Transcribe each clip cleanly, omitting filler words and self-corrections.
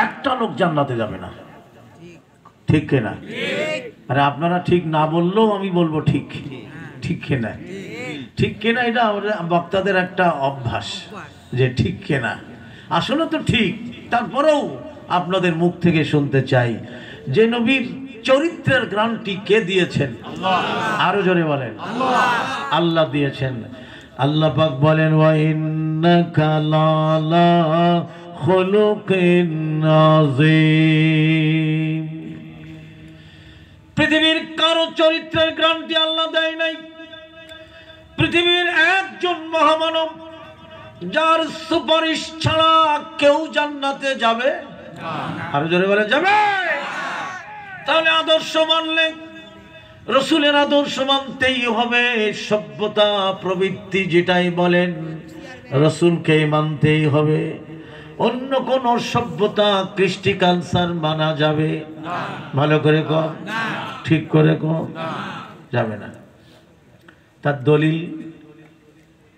একটা লোক জান্নাতে যাবে না, ঠিক কিনা? আরে আপনারা ঠিক না বললেও আমি বলবো ঠিক, ঠিক কিনা? ঠিক কিনা এটা আমাদের বক্তাদের একটা অভ্যাস যে ঠিক কিনা। আসলে তো ঠিক, তারপরেও আপনাদের মুখ থেকে শুনতে চাই যে নবীর চরিত্রের গ্রান্টি কে দিয়েছেন? আরো জোরে বলেন। আল্লাহ দিয়েছেন। আল্লাহ পাক বলেন ওয়া ইন্নাকা লালা খুলুকিন আযীম। পৃথিবীর কারো চরিত্রের গ্রান্টি আল্লাহ দেয় নাই। পৃথিবীর একজন মহামানব যার সুপারিশ ছাড়া কেউ জান্নাতে যাবে? আরো জোরে বলে যাবে। তাহলে আদর্শ মানলে রসুলের আদর্শ মানতেই হবে। সভ্যতা প্রবৃত্তি যেটাই বলেন রসুলকে মানতেই হবে। অন্য কোন সভ্যতা কৃষ্টি কালচার মানা যাবে? ভালো করে কর, ঠিক করে কর, যাবে না। তার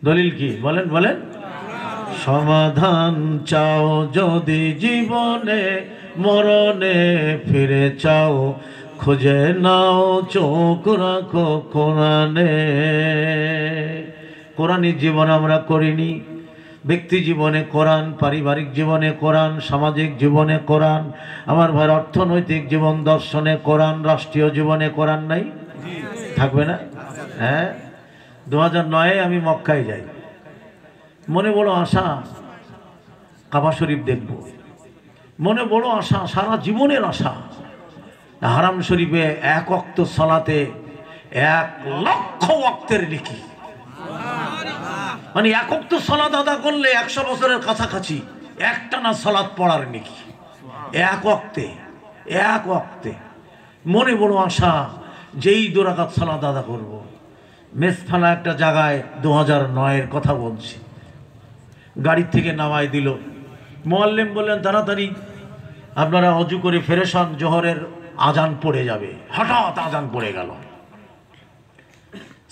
দলিল কি বলেন? বলেন। সমাধান চাও যদি জীবনে, মরণে ফিরে চাও, খুঁজে নাও চোখ রাখো কোরআনে। কোরআনী জীবন আমরা করিনি। ব্যক্তি জীবনে কোরআন, পারিবারিক জীবনে কোরআন, সামাজিক জীবনে কোরআন, আমার ভাই অর্থনৈতিক জীবন দর্শনে কোরআন, রাষ্ট্রীয় জীবনে কোরআন নাই? থাকবে না? হ্যাঁ, 2009-এ আমি মক্কায় যাই। মনে বড় আশা কাবা শরীফ দেখব, মনে বড় আশা, সারা জীবনের আশা হারাম শরীফে এক ওয়াক্ত সালাতে 1,00,000 ওয়াক্তের লিখি। মানে এক ওয়াক্ত সালাত আদা করলে 100 বছরের কাছাকাছি একটানা সালাত পড়ার নাকি এক ওয়াক্তে। মনে বড় আশা যেই 2 রাকাত সালাত আদা করব। মেসফালা একটা জায়গায় 2009-এর কথা বলছি, গাড়ির থেকে নামাই দিল। মুআল্লিম বললেন তাড়াতাড়ি আপনারা অজু করে ফ্রেশ হন, জোহরের আজান পড়ে যাবে। হঠাৎ আজান পড়ে গেল,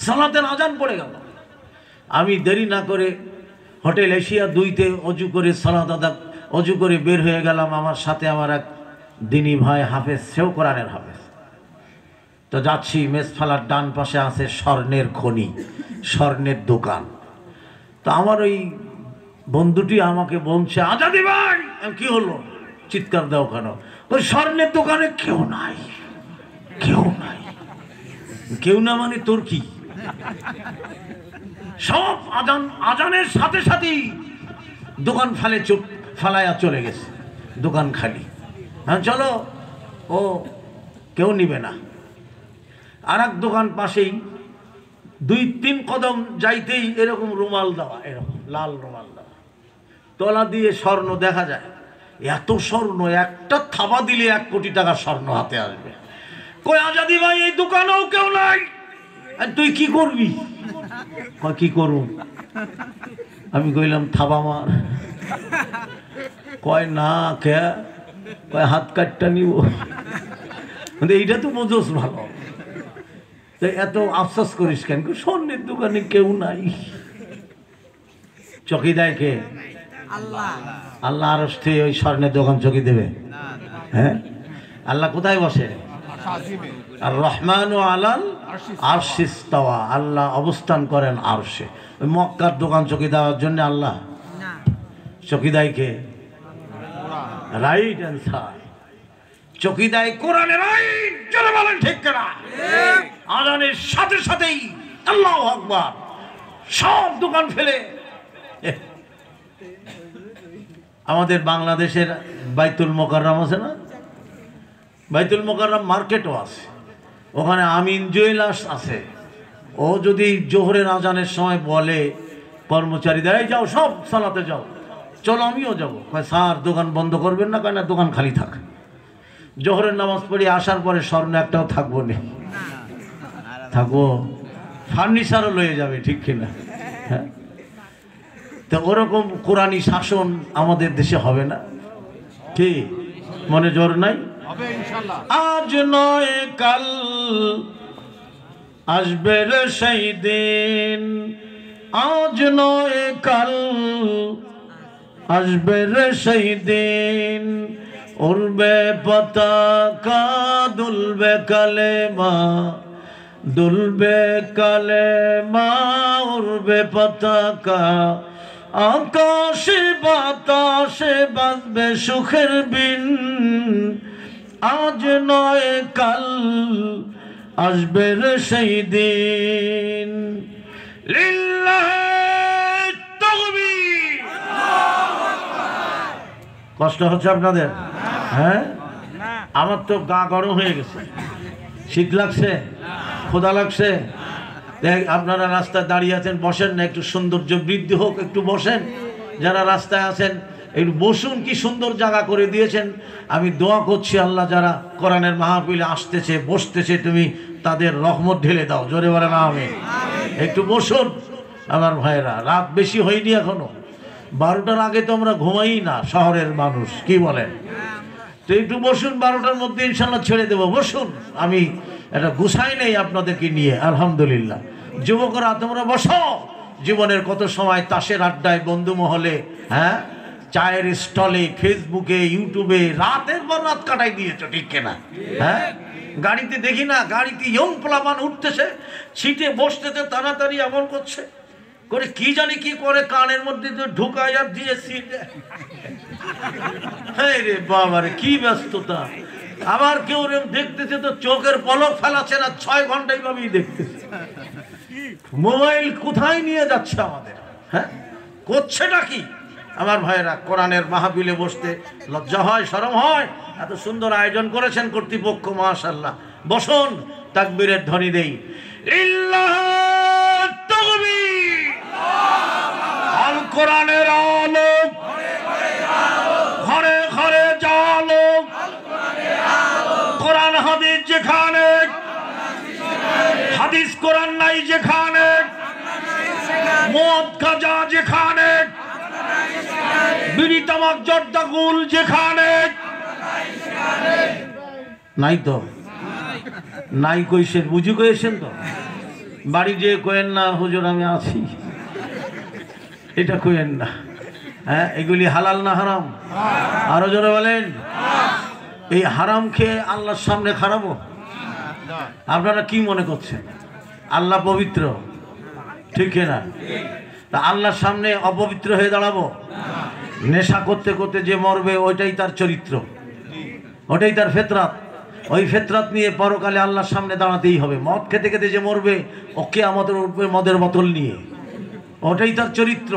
সালাতের আজান পড়ে গেল। আমি দেরি না করে হোটেল এশিয়া 2-তে অজু করে সালাত আদা অজু করে বের হয়ে গেলাম। আমার সাথে আমার এক দিনী ভাই হাফেজ, সেও কোরআনের হাফেজ। তো যাচ্ছি, মেসফালার ডান পাশে আছে স্বর্ণের খনি, স্বর্ণের দোকান। তো আমার ওই বন্ধুটি আমাকে বলছে আজাদি ভাই। কি হলো? চিৎকার দাও কেন? ওই স্বর্ণের দোকানে কেউ নাই। কেউ না মানে তোর কি? সব আজানের সাথে সাথেই দোকান ফালায়া চলে গেছে, দোকান খালি। হ্যাঁ চলো, ও কেউ নিবে না। আর এক দোকান পাশেই 2-3 কদম যাইতেই এরকম রুমাল দেওয়া, এরকম লাল রুমাল দেওয়া, তলা দিয়ে স্বর্ণ দেখা যায়। এত স্বর্ণ, একটা থাবা দিলে 1 কোটি টাকা স্বর্ণ হাতে আসবে। কই আজাদি ভাই এই দোকানেও কেউ নাই, তুই কি করবি? কি করুম? আমি কইলাম থাবা মার। কয় না কে? কয় হাত কাটটা নিব। এইটা তো বোঝোস ভালো, এত আফসোস করিস কেন? স্বর্ণের দোকানে কেউ নাই। চকি দেয় কে? আল্লাহ আরশ থেকে ওই স্বর্ণের দোকান চকি দেবে? হ্যাঁ, আল্লাহ কোথায় বসে? আর রহমান আলাল আরশি ইস্তাওয়া, আল্লাহ অবস্থান করেন আরশে। ওই মক্কার দোকান চকি দেওয়ার জন্য আল্লাহ চকি দেয় কে? রাইট অ্যান্সার, চকি দেয় কোরআনের আইন। চলে বলেন ঠিক কিনা? আজানের সাথে সাথেই আল্লাহু আকবার, সব দোকান ফেলে। আমাদের বাংলাদেশের বাইতুল মোকাররম আছে না? বাইতুল মোকাররম মার্কেটও আছে, ওখানে আমিন জুয়েলার্স আছে। ও যদি জোহরের আজানের সময় বলে কর্মচারীদের এই যাও সব সালাতে যাও, চলো আমিও যাবো। কয় স্যার দোকান বন্ধ করবেন না? কয় না, দোকান খালি থাক। জোহরের নামাজ পড়ে আসার পরে স্বর্ণ একটাও থাকবো না। থাকবো, ফার্নিচারও লয়ে যাবে, ঠিক কিনা? হ্যাঁ, তো ওরকম কোরআনী শাসন আমাদের দেশে হবে না কি? মনে জোর নাই? আজ নয় কাল আসবে রে সেই দিন, আজ নয় কাল আসবে রে সেই দিন, উড়বে পতাকা দুলবে কালেমা, দুলবে কালেমা উড়বে পতাকা, আকাশে বাতাসে বাজবে সুখের বিন, আজ নয় কাল আসবে রে সেই দিন। লিল্লাহি তাকবীর। কষ্ট হচ্ছে আপনাদের? হ্যাঁ, আমার তো গা গরম হয়ে গেছে। শীত লাগছে, ক্ষুধা লাগছে। আপনারা রাস্তায় দাঁড়িয়ে আছেন, বসেন না, একটু সৌন্দর্য বৃদ্ধি হোক, একটু বসেন। যারা রাস্তায় আছেন একটু বসুন, কি সুন্দর জায়গা করে দিয়েছেন। আমি দোয়া করছি আল্লাহ যারা কোরআনের মাহফিলে আসতেছে বসতেছে, তুমি তাদের রহমত ঢেলে দাও। জোরে বলেন আমিন। একটু বসুন আমার ভাইরা, রাত বেশি হয়নি এখনো, 12টার আগে তো আমরা ঘুমাই না শহরের মানুষ, কি বলেন? তো একটু বসুন, 12টার মধ্যে ইনশাল্লাহ ছেড়ে দেবো। বসুন, আমি একটা গুছাই নেই আপনাদেরকে নিয়ে, আলহামদুলিল্লাহ। যুবকরা তোমরা বসো। জীবনের কত সময় তাসের আড্ডায়, বন্ধু মহলে, হ্যাঁ, চায়ের স্টলে, ফেসবুকে, ইউটিউবে রাতের পর রাত কাটাই দিয়েছ, ঠিক কিনা? হ্যাঁ, গাড়িতে দেখি না, গাড়িতে ইয়ং পোলাপান উঠতেছে, সিটে বসতেছে, তাড়াতাড়ি এমন করছে করে, কি জানি কি করে, কানের মধ্যে তো ঢুকাই আর দিয়ে সিটে। হ্যাঁ রে বাবারে, কি ব্যস্ততা। আবার কেউ দেখতেছে তো চোখের পলক ফেলাচ্ছে না, 6 ঘন্টা এইভাবেই দেখতেছে। মোবাইল কোথায় নিয়ে যাচ্ছে আমাদের? হ্যাঁ, করছেটা কি? আমার ভাইরা, কোরআনের মাহফিলে বসতে লজ্জা হয়, শরম হয়? এত সুন্দর আয়োজন করেছেন কর্তৃপক্ষ, মাশাআল্লাহ। বসুন, তাকবীরের ধ্বনি দেই। ইল্লাহি তাকবীর। আল কোরআনের আলো ঘরে ঘরে জালো, কোরআন হাদিস যেখানে, হাদিস কোরআন নাই যেখানে, মদ গাঁজা যেখানে, বিড়ি তামাক জর্দা গুল যেখানে নাই, তো নাই কইছেন, বুঝি কইছেন তো। বাড়ি যে কইেন না হুজুর আমি আছি, এটা কইেন না। হ্যাঁ, এগুলি হালাল না হারাম? আরো জোরে বলেন। এই হারাম খেয়ে আল্লাহর সামনে খারাপো? আপনারা কি মনে করছেন আল্লাহ পবিত্র? ঠিক না? তা আল্লাহর সামনে অপবিত্র হয়ে দাঁড়াবো? নেশা করতে করতে যে মরবে ওইটাই তার চরিত্র, ওটাই তার ফেতরাত। ওই ফেতরাত নিয়ে পরকালে আল্লাহর সামনে দাঁড়াতেই হবে। মদ খেতে খেতে যে মরবে, ওকে আমাদের উঠবে মদের বোতল নিয়ে, ওটাই তার চরিত্র।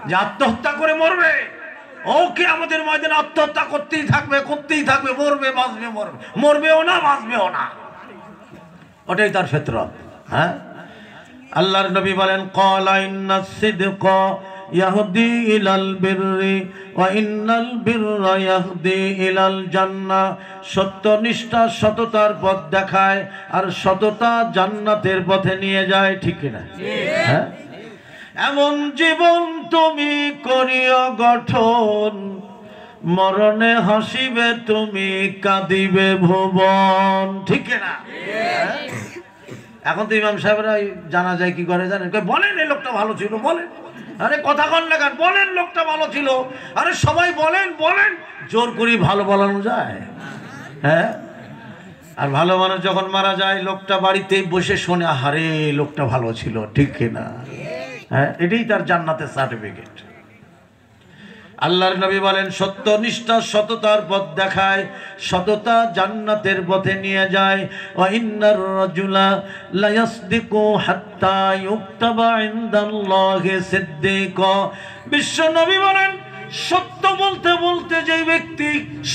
যে আত্মহত্যা করে মরবে, ওকে আমাদের ময়দানে আত্মহত্যা করতেই থাকবে, করতেই থাকবে, মরবে বাঁচবে, মরবে, মরবেও না বাঁচবেও না, ওটাই তার ফিতরত। হ্যাঁ, আল্লাহর নবী বলেন, ক্বালা ইন্নাস সিদকা ইয়াহদি ইলাল বিররি ওয়া ইন্নাল বিররা ইয়াহদি ইলাল জান্নাহ। সত্যনিষ্ঠা সততার পথ দেখায়, আর সততা জান্নাতের পথে নিয়ে যায়, ঠিক কিনা? হ্যাঁ, এমন জীবন তুমি করিও গঠন, মরণে হাসিবে তুমি, কাঁদিবে ভুবন, ঠিক না? এখন তো ইমাম সাহেবরা জানা যায় কি করে জানেন? বলেন এই লোকটা ভালো ছিল, বলেন। আরে কথা কন না কেন? বলেন লোকটা ভালো ছিল। আরে সবাই বলেন বলেন, জোর করি ভালো বলানো যায়? হ্যাঁ, আর ভালো মানুষ যখন মারা যায়, লোকটা বাড়িতেই বসে শোনে, আরে লোকটা ভালো ছিল, ঠিক কিনা? হ্যাঁ, এটাই তার জান্নাতের সার্টিফিকেট। আল্লাহর নবী বলেন, সত্যনিষ্ঠা সততার পথ দেখায়, সততা জান্নাতের পথে নিয়ে যায়। ওয়া ইন্নার রাজুলা লা ইয়াসদিকু হাত্তা ইউকতাবা ইনদাল্লাহি সিদ্দিকা। বিশ্ব নবী বলেন, সত্য বলতে বলতে যে ব্যক্তি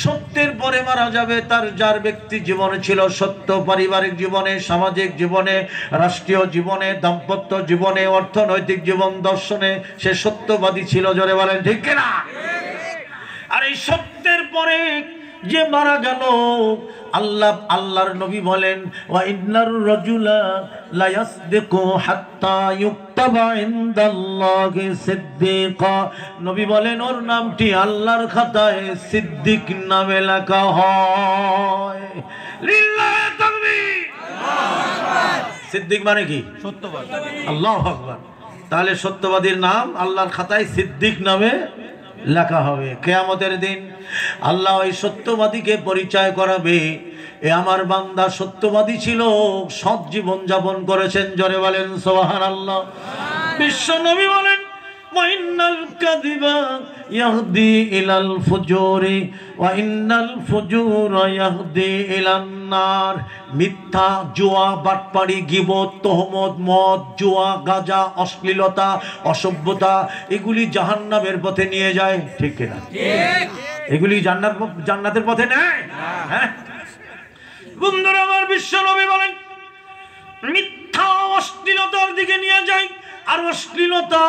সত্যের পরে মারা যাবে, তার যার ব্যক্তি জীবনে ছিল সত্য, পারিবারিক জীবনে, সামাজিক জীবনে, রাষ্ট্রীয় জীবনে, দাম্পত্য জীবনে, অর্থনৈতিক জীবন দর্শনে সে সত্যবাদী ছিল। জোরে বলেন ঠিক কিনা? আর এই সত্যের পরে যে মারা গেল, আল্লাহর নবী বলেন, ওয়া ইন্নার রাজুলা লা ইয়াসদিকু হাত্তা ইউকতাবা ইনদাল্লাহি সিদ্দিকা। নবী বলেন, ওর নামটি আল্লাহর খাতায় সিদ্দিক নামে লেখা হয়। লিল্লাহি তাকবীর। সিদ্দিক মানে কি? সত্যবাদী। আল্লাহু আকবার। তাহলে সত্যবাদীর নাম আল্লাহর খাতায় সিদ্দিক নামে লেখা হবে। কিয়ামতের দিন আল্লাহ ওই সত্যবাদীকে পরিচয় করাবে, এ আমার বান্দা সত্যবাদী ছিল, সৎ জীবন যাপন করেছেন। জোরে বলেন সুবহানাল্লাহ। বিশ্ব নবী বলেন ওয়াইন্নাল কাযিবা ইয়াহদি ইলাল ফুজুরি ওয়া ইন্নাল ফুজুরা ইয়াহদি ইলান নার। মিথ্যা, জুয়া, বাটপাড়ি, গীবত, তহমত, মদ, জুয়া, গাঁজা, অশ্লীলতা, অসভ্যতা এগুলি জাহান্নামের পথে নিয়ে যায়। ঠিক কিনা? ঠিক। এগুলি জান্নাতের পথে নেয়? হ্যাঁ বন্ধুরা আমার, বিশ্ব নবী বলেন মিথ্যা অশ্লীলতার দিকে নিয়ে যায়, আর অশ্লীলতা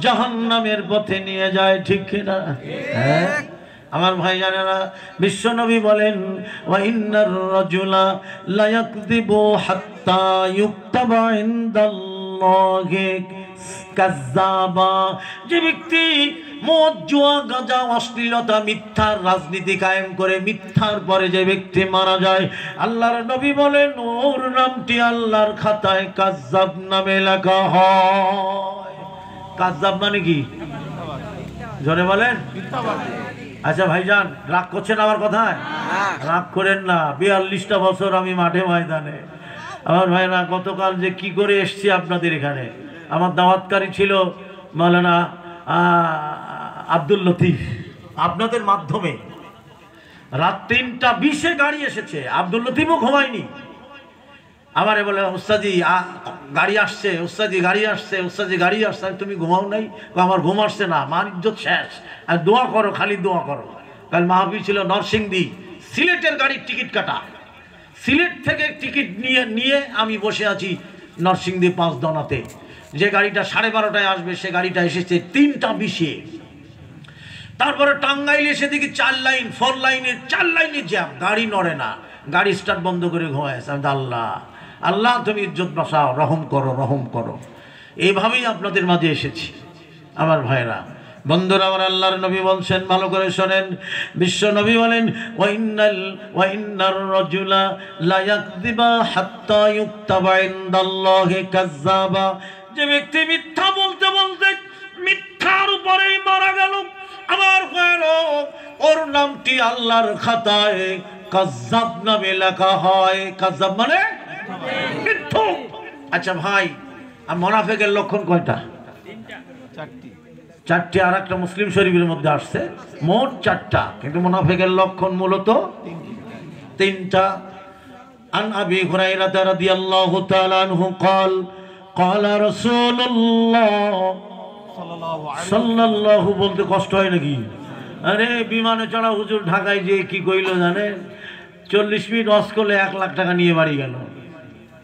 জাহান্নামের পথে নিয়ে যায়। ঠিক কিনা? হ্যাঁ আমার ভাই জানেনা, বিশ্ব নবী বলেন ওয়া ইন্নার রাজুলা লা ইয়াকযিবু হাত্তা ইউকতাবা ইনদাল্লাহি কাযাবা। যে ব্যক্তি মদ, জুয়া, গাঁজা, অশ্লীলতা, মিথ্যার রাজনীতি কায়েম করে মিথ্যার পরে যে ব্যক্তি মারা যায়, আল্লাহর নবী বলেন ওর নামটি আল্লাহর খাতায় কাযাব নামে লেখা হয়। কাযাব মানে কি? জোরে বলেন। আচ্ছা ভাইজান, রাগ করছেন আমার কথায়? রাগ করেন না। 42টা বছর আমি মাঠে ময়দানে। আমার ভাইরা, গতকাল যে কি করে এসছি আপনাদের এখানে, আমার দাওয়াতকারী ছিল মাওলানা আব্দুল লতিফ। আপনাদের মাধ্যমে রাত 3:20 গাড়ি এসেছে, আব্দুল লতিফও ঘুমায়নি। আমারে বলে উস্তাদি গাড়ি আসছে, উস্তাদি গাড়ি আসছে, উস্তাদি গাড়ি আসছে। তুমি ঘুমাও নাই? আমার ঘুম আসছে না, মান ইজ্জত শেষ, আর দোয়া করো, খালি দোয়া করো। কাল মাহফিল ছিল নরসিংদী, সিলেটের গাড়ির টিকিট কাটা, সিলেট থেকে টিকিট নিয়ে আমি বসে আছি নরসিংদী 5 দনাতে। যে গাড়িটা 12:30টায় আসবে সে গাড়িটা এসেছে 3:20। তারপরে টাঙ্গাইল এসে দেখি 4 লাইন, 4 লাইনের 4 লাইনের জ্যাম, গাড়ি নড়ে না, গাড়ি স্টার্ট বন্ধ করে ঘুমায়। আল্লাহ আল্লাহ তুমি ইজ্জত বাঁচাও, রহম করো, রহম করো। এইভাবেই আপনাদের মাঝে এসেছি আমার ভাইরা। বন্ধুরা আমার, আল্লাহর নবী বলছেন, ভালো করে শোনেন, বিশ্ব নবী বলেন ওয়া ইন্নার রাজুলা লা ইয়াকযিবা হাত্তা ইউকতাবা ইনদাল্লাহি কাযাবা। যে ব্যক্তি মিথ্যা বলতে বলতে মিথ্যার উপরেই মারা গেল, আমার ভাইরা, ওর নামটি আল্লাহর খাতায় কাযাব নামে লেখা হয়। কাযাব মানে মিথ্যুক। আচ্ছা ভাই, আর মুনাফিকের লক্ষণ কয়টা? 4টি। আর একটা মুসলিম শরীফের মধ্যে আসছে মোট 4টা, কিন্তু মুনাফিকের লক্ষণ মূলত 3টা। আন আবি হুরায়রা রাদিয়াল্লাহু তাআলা আনহু قال قال رسول الله সাল্লাল্লাহু, বলতে কষ্ট হয় নাকি? আরে বিমানে চড়া হুজুর ঢাকায় যে কি কইল জানেন? 40 মিনিট ওয়াজ করলে 1 লাখ টাকা নিয়ে বাড়ি গেল।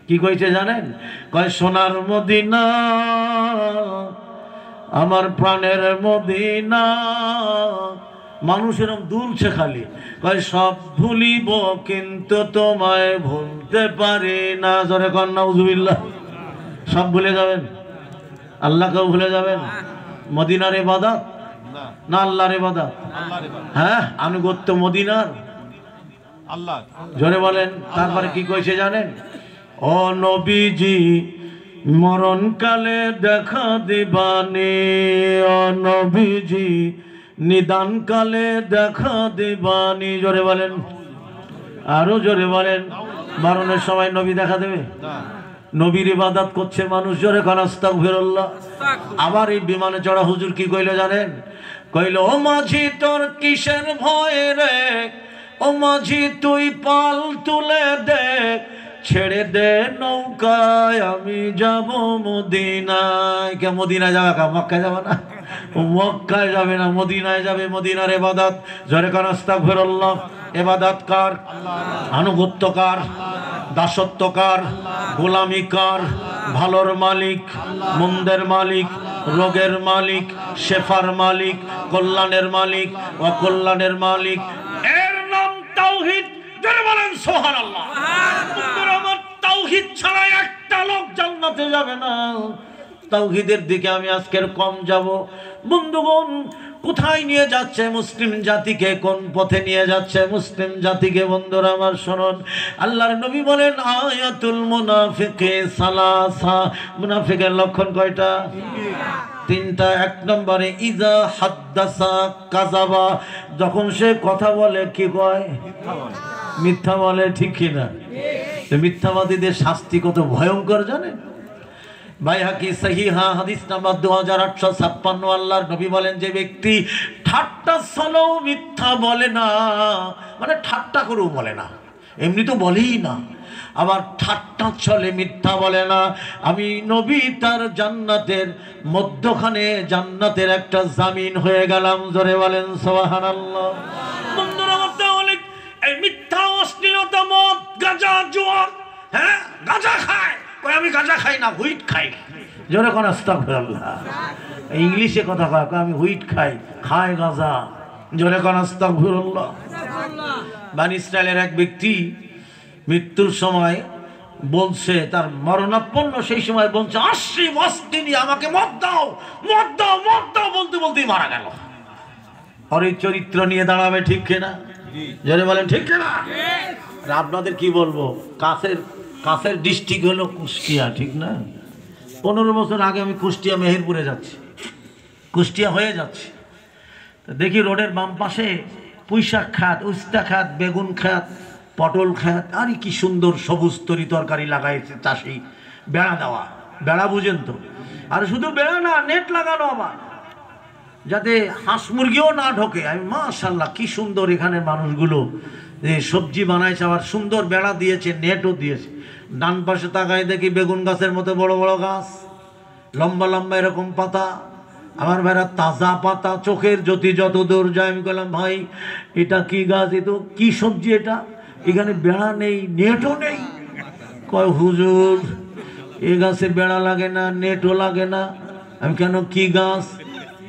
কি কইছে জানেন? কয় সোনার মদিনা, আমার প্রাণের মদিনা। মানুষ এরকম দুলছে খালি, কয় সব ভুলিব কিন্তু তোমায় ভুলতে পারি না। জোরে কর নাউজুবিল্লাহ। সব ভুলে যাবেন? আল্লাহকেও ভুলে যাবেন? মদিনার ইবাদত না আল্লাহর ইবাদত? হ্যাঁ, আনুগত্য মদিনার আল্লাহ। জোরে বলেন। তারপরে কি কইছে জানেন? ও নবীজি মরণকালে দেখা দিবানি, ও নবীজি নিদানকালে দেখা দিবানি। জোরে বলেন, আরো জোরে বলেন। মরণের সময় নবী দেখা দেবে? নবীর ইবাদত করছে মানুষ। জোরে কোন আস্তাগফিরুল্লাহ। আবার এই বিমানে চড়া হুজুর কি কইল জানেন? কইল ও মাঝি তোর কিসের ভয় রে, ও মাঝি তুই পাল তুলে দে, ছেড়ে দে নৌকায় আমি যাব মদিনায়। কে মদিনায় যাবে? মক্কায় যাবে না? মক্কায় যাবে না, মদিনায় যাবে। মদিনার ইবাদত। জোরে কোন আস্তাগফিরুল্লাহ। ইবাদত কার? আনুগত্য কার? দাসত্ব কার? গোলামি কার? ভালোর মালিক, মন্দের মালিক, রোগের মালিক, শেফার মালিক, কল্যাণের মালিক, অকল্যাণের মালিক। এর নাম তাওহীদ। জোরে বলেন সুবহানাল্লাহ। আমার তাওহীদ ছাড়া একটা লোক জান্নাতে যাবে না। তাওহীদের দিকে আমি আজকের কম যাব। বন্ধুগণ, কোথায় নিয়ে যাচ্ছে মুসলিম জাতিকে? কোন পথে নিয়ে যাচ্ছে মুসলিম জাতিকে? বন্ধুরা আমার শুনুন, আল্লাহর নবী বলেন আয়াতুল মুনাফিকি সালাসা। মুনাফিকের লক্ষণ কয়টা? তিনটা। এক নম্বরে ইজা হাদ্দাসা কাযাবা, যখন সে কথা বলে কি কয়? মিথ্যা বলে। ঠিক কিনা? মিথ্যাবাদীদের শাস্তি কত ভয়ঙ্কর জানেন? বাইহাকি সহিহা হাদিস নাম্বার 2856। আল্লাহর নবী বলেন, যে ব্যক্তি ঠাট্টা ছলেও মিথ্যা বলে না, মানে ঠাট্টা করেও বলে না, এমনি তো বলেই না, আবার ঠাট্টা ছলে মিথ্যা বলে না, আমি নবী তার জান্নাতের মধ্যখানে জান্নাতের একটা জামিন হয়ে গেলাম। জোরে বলেন সুবহানাল্লাহ। বন্ধুরা, তাহলে এই মিথ্যা, অশ্লীলতা, মদ, গাঁজা, জুয়া, হ্যাঁ গাঁজা খায়, আমি গাঁজা খাই না, হুইট খাই। জোরে কোন আস্তাগফিরুল্লাহ। ইংলিশে কথা কয়, আমি হুইট খাই, খায় গাঁজা। জোরে কোন আস্তাগফিরুল্লাহ। বনি ইসরায়েলের এক ব্যক্তি মৃত্যুর সময় বলছে, তার মরণাপন্ন সেই সময় বলছে, 80 মস্তিনি আমাকে মদ দাও, মদ দাও, মদ দাও বলতে বলতেই মারা গেল। আর এই চরিত্র নিয়ে দাঁড়াবে, ঠিক কিনা? জোরে বলেন ঠিক কিনা? আপনাদের কি বলবো, কাছের ডিস্ট্রিক্ট হলো কুষ্টিয়া, ঠিক না? 15 বছর আগে আমি কুষ্টিয়া মেহেরপুরে যাচ্ছি, কুষ্টিয়া হয়ে যাচ্ছি, দেখি রোডের বাম পাশে পুঁইশাক খাত, উস্তা খাত, বেগুন খাত, পটল খাত, আরে কি সুন্দর সবুজ তরি তরকারি লাগাইছে চাষি। বেড়া দেওয়া, বেড়া বুঝেন তো? আর শুধু বেড়া না, নেট লাগানো আবার, যাতে হাঁস মুরগিও না ঢোকে। আমি মাশাআল্লাহ, কি সুন্দর এখানে মানুষগুলো সবজি বানাইছে, আবার সুন্দর বেড়া দিয়েছে, নেটও দিয়েছে। ডান পাশে তাকায় দেখি বেগুন গাছের মতো বড় বড় গাছ, লম্বা লম্বা এরকম পাতা। আমার ভাইরা তাজা পাতা, চোখের জ্যোতি যত দূর যায়। আমি বললাম, ভাই এটা কি গাছ, এ তো কি সবজি এটা? এখানে বেড়া নেই, নেটও নেই। কয় হুজুর, এ গাছে বেড়া লাগে না, নেটও লাগে না। আমি কেন, কি গাছ?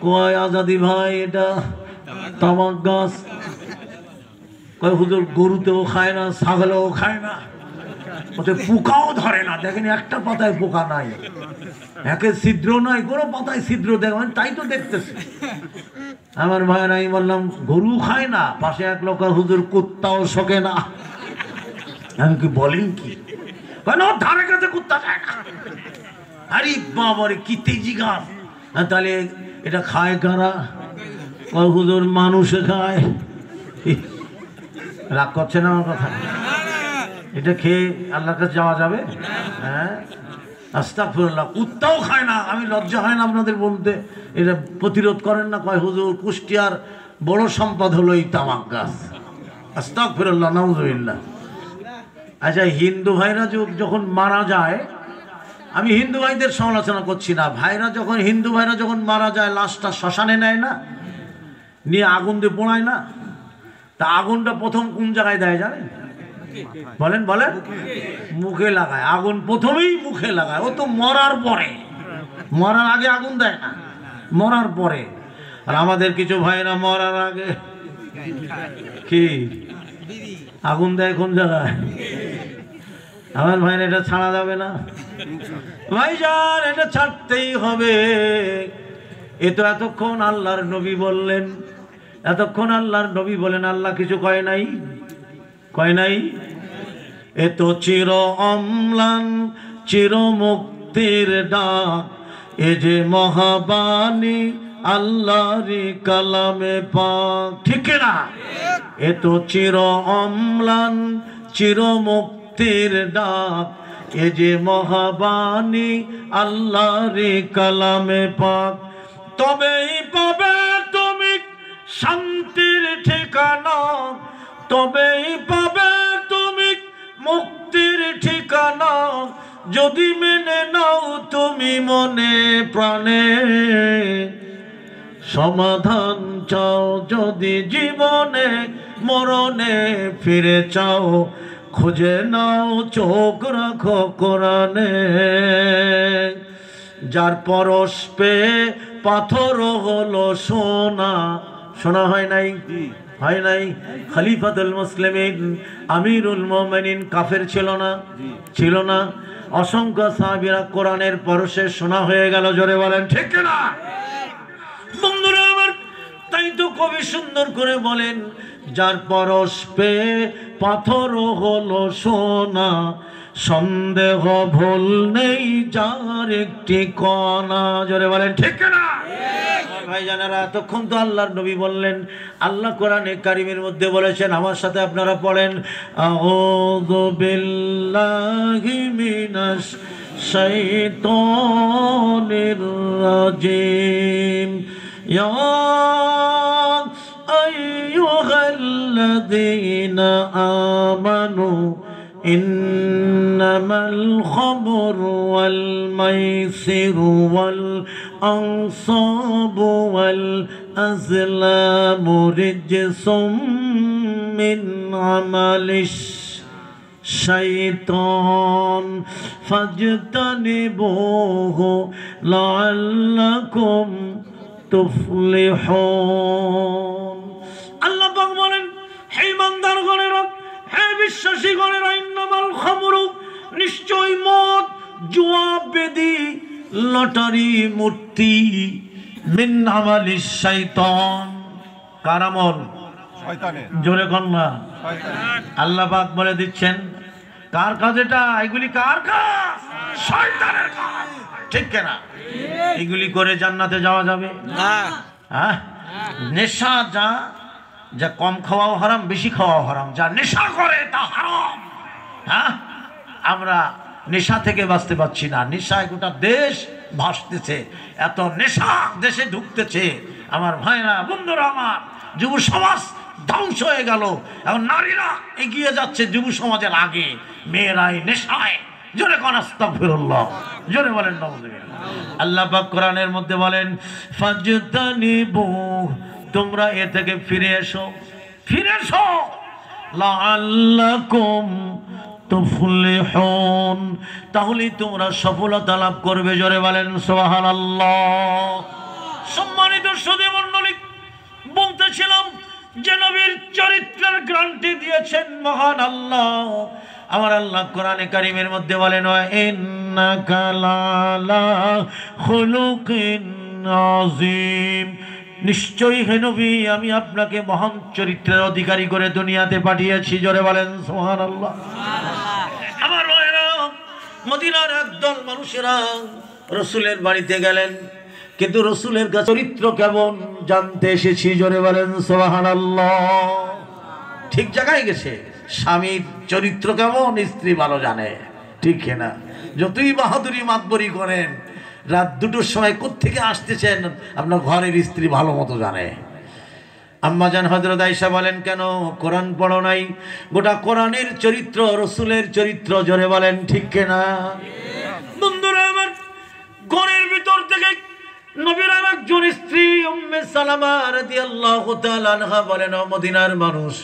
কয় আজাদি ভাই, এটা তামাক গাছ। কয় হুজুর, গরুতেও খায় না, ছাগলেও খায় না, ওতে পোকাও ধরে না। দেখেন একটা পাতায় পোকা নাই, একে ছিদ্র নাই, কোনো পাতায় ছিদ্র দেখেন, তাই তো দেখতেছি। আমার ভাইয়ের আমি বললাম, গরু খায় না? পাশে এক লোক, হুজুর কুত্তাও শোকে না। আমি কি বলেন কি? ধারে কাছে কুত্তা খায় না। আরে বাবারে, কি তেজি গাছ। তাহলে এটা খায় কারা? কয় হুজুর, মানুষে খায়। রাগ করছে না আমার কথা? এটা খেয়ে আল্লাহর কাছে যাওয়া যাবে? হ্যাঁ, আস্তাগফিরুল্লাহ। কুত্তাও খায় না, আমি লজ্জা হয় না আপনাদের বলতে? এটা প্রতিরোধ করেন না? কয় হুজুর, কুষ্টিয়ার বড় সম্পদ হলো এই তামাক গাছ। আস্তাগফিরুল্লাহ, নাউযুবিল্লাহ। আচ্ছা, হিন্দু ভাইরা যখন মারা যায়, আমি হিন্দু ভাইদের সমালোচনা করছি না, হিন্দু ভাইরা যখন মারা যায়, লাশটা শ্মশানে নেয় না, নিয়ে আগুন দিয়ে পোড়ায় না? তা আগুনটা প্রথম কোন জায়গায় দেয় জানেন? বলেন বলেন। মুখে লাগায়। আগুন প্রথমেই মুখে লাগায়। ও তো মরার পরে, মরার আগে আগুন দেয় না, মরার পরে। আর আমাদের কিছু ভাইরা মরার আগে কি আগুন দেয়? কোন জায়গায়? আমার ভাইরা, এটা ছাড়া যাবে না ভাইজান, এটা ছাড়তেই হবে। এ তো এতক্ষণ আল্লাহর নবী বললেন, এতক্ষণ আল্লাহর নবী বলেন, আল্লাহ কিছু কয় নাই, কয় নাই? এ তো চির অম্লান চির মুক্তির ডাক, এ যে মহাবাণী আল্লাহরই কালামে পাক। ঠিক না? এ তো চির অম্লান চির মুক্তির ডাক, এ যে মহাবাণী আল্লাহরই কালামে পাক। তবেই পাবে তুমি শান্তির ঠিকানা, তবেই পাবে তুমি মুক্তির ঠিকানা, যদি মেনে নাও তুমি মনে প্রাণে। সমাধান চাও যদি জীবনে, মরণে ফিরে চাও, খুঁজে নাও চোখ রাখো কোরআনে। যার পরশ পেয়ে পাথর হলো সোনা। শোনা হয় নাই? হয় নাই? খলিফাতুল মুসলিমিন আমিরুল মুমিনিন কাফের ছিল না? ছিল না? অসংখ্য সাহাবীরা কোরআনের পরশে সোনা হয়ে গেল। জোরে বলেন ঠিক না? বন্ধুরা আমার, তাই তো কবি সুন্দর করে বলেন, যার পরশ পেয়ে পাথরও হলো সোনা, সন্দেহ ভুল নেই যার একটি কণা। জোরে বলেন ঠিক না? ভাই জানারা, এতক্ষণ তো আল্লাহর নবী বললেন, আল্লাহ কোরআনে কারিমের মধ্যে বলেছেন, আমার সাথে আপনারা পড়েন, আউযু বিল্লাহি মিনাশ শাইতানির রাজিম, ইয়া আইয়ুহাল্লাযীনা আমানু ইন্নামাল খামরু ওয়াল মাইসিরু ওয়াল আনসাবু ওয়াল আজলামু রিজসুম মিন আমালিশ শাইতান ফাজতানিবুহু লাআল্লাকুম তুফলিহুন। আল্লাহ পাক বলেন, হে ইমানদারগণেরা, হে বিশ্বাসীগণেরা, ইন্নামাল খামরু, নিশ্চয় মদ, জুয়া, বেদি, লটারি, মূর্তি, মিন আমালিশ শাইতান, কার আমল? শয়তানের। জোরে কন্যা আল্লাহ পাক বলে দিচ্ছেন, কার কাজ এটা? এগুলি কার কাজ? শয়তানের কাজ। ঠিক কিনা? এগুলি করে জান্নাতে যাওয়া যাবে না। হ্যাঁ, নেশা যা যা কম খাওয়াও হারাম, বেশি খাওয়াও হারাম, যা নেশা করে তা হারাম। হ্যাঁ, আমরা নেশা থেকে বাঁচতে পারছি না, নেশায় গোটা দেশ ভাসতেছে, এত নেশা দেশে ঢুকতেছে। আমার ভাইরা, বন্ধুরা আমার, যুব সমাজ ধ্বংস হয়ে গেল। এখন নারীরা এগিয়ে যাচ্ছে যুব সমাজের আগে, মেয়েরাই নেশায়। জোরে কোন আস্তাগফিরুল্লাহ, জোরে বলেন নাউযুবিল্লাহ। আল্লাহ পাক কোরআনের মধ্যে বলেন, ফাজতানিবু, তোমরা এ থেকে ফিরে এসো, ফিরে এসো, লাআল্লাকুম তুফলিহুন, তাহলে তোমরা সফলতা লাভ করবে। জোরে বলেন সুবহানাল্লাহ। সম্মানিত সুধী মণ্ডলী, বলতেছিলাম যে নবীর চরিত্রের গ্যারান্টি দিয়েছেন মহান আল্লাহ। আমার আল্লাহ কোরআনে কারিমের মধ্যে বলেন, ইন্নাকা লালা খুলুকিন আযীম, নিশ্চয়ই হে নবী, আমি আপনাকে মহান চরিত্রের অধিকারী করে দুনিয়াতে পাঠিয়েছি। জোরে বলেন সুবহানাল্লাহ। আমার ভাইরা, মদিনার একদল মানুষেরা রসুলের বাড়িতে গেলেন, কিন্তু রসুলের চরিত্র কেমন জানতে এসেছি। জোরে বলেন সুবহানাল্লাহ। ঠিক জায়গায় গেছে। স্বামীর চরিত্র কেমন স্ত্রী ভালো জানে, ঠিক না? যতই বাহাদুরি মাতবরি করেন, রাত 2টোর সময় কোত্থেকে আসতেছেন আপনার ঘরের স্ত্রী ভালো মতো জানে। আম্মা জান হযরত আয়েশা বলেন, কেন কোরআন পড়ো নাই? গোটা কোরআনের চরিত্র রসুলের চরিত্র। জোরে বলেন ঠিক কিনা? বন্ধুরা আমার, ঘরের ভিতর থেকে নবীর একজন স্ত্রী উম্মে সালামা রাদিয়াল্লাহু তাআলা আনহা বলেন, ও মদিনার মানুষ,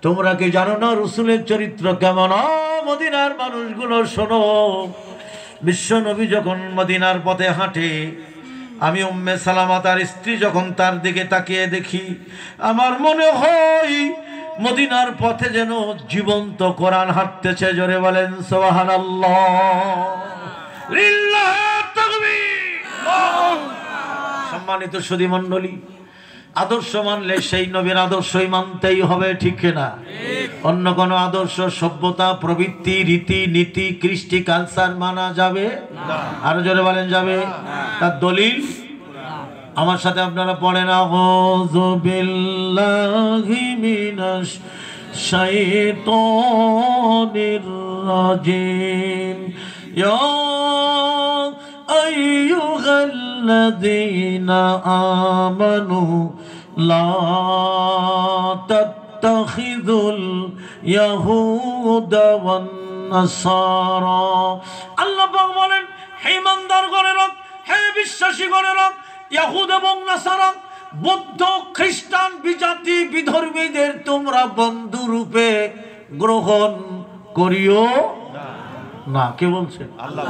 তোমরা কি জানো না রসুলের চরিত্র কেমন? মদিনার মানুষগুলো শোনো, বিশ্ব নবী যখন মদিনার পথে হাঁটে, আমি উম্মে সালামা তার স্ত্রী যখন তার দিকে তাকিয়ে দেখি, আমার মনে হয় মদিনার পথে যেন জীবন্ত কোরআন হাঁটতেছে। জোরে বলেন সুবহানাল্লাহ, লিল্লাহি তাকবীর। সম্মানিত সুধী মণ্ডলী, আদর্শ মানলে সেই নবীর আদর্শই মানতেই হবে, ঠিক না? অন্য কোনো আদর্শ, সভ্যতা, প্রবৃত্তি, রীতি নীতি, কৃষ্টি, কালচার মানা যাবে না। আরো জোরে বলেন যাবে। তার দলিল আমার সাথে আপনারা পড়েন, আউযু বিল্লাহি মিনাশ শাইতানির রাজিম, ইয়া আইয়ুহাল্লাযীনা আমানু লা তাত্তাখিযুল ইয়াহুদা ওয়ান নাসারা। আল্লাহ পাক বলেন, হে ইমানদারগণেরা, হে বিশ্বাসীগণেরা, ইয়াহুদ এবং নাসারা, বৌদ্ধ, খ্রিস্টান, বিজাতি, বিধর্মীদের তোমরা বন্ধু রূপে গ্রহণ করিও না। কে বলছেন? আল্লাহ।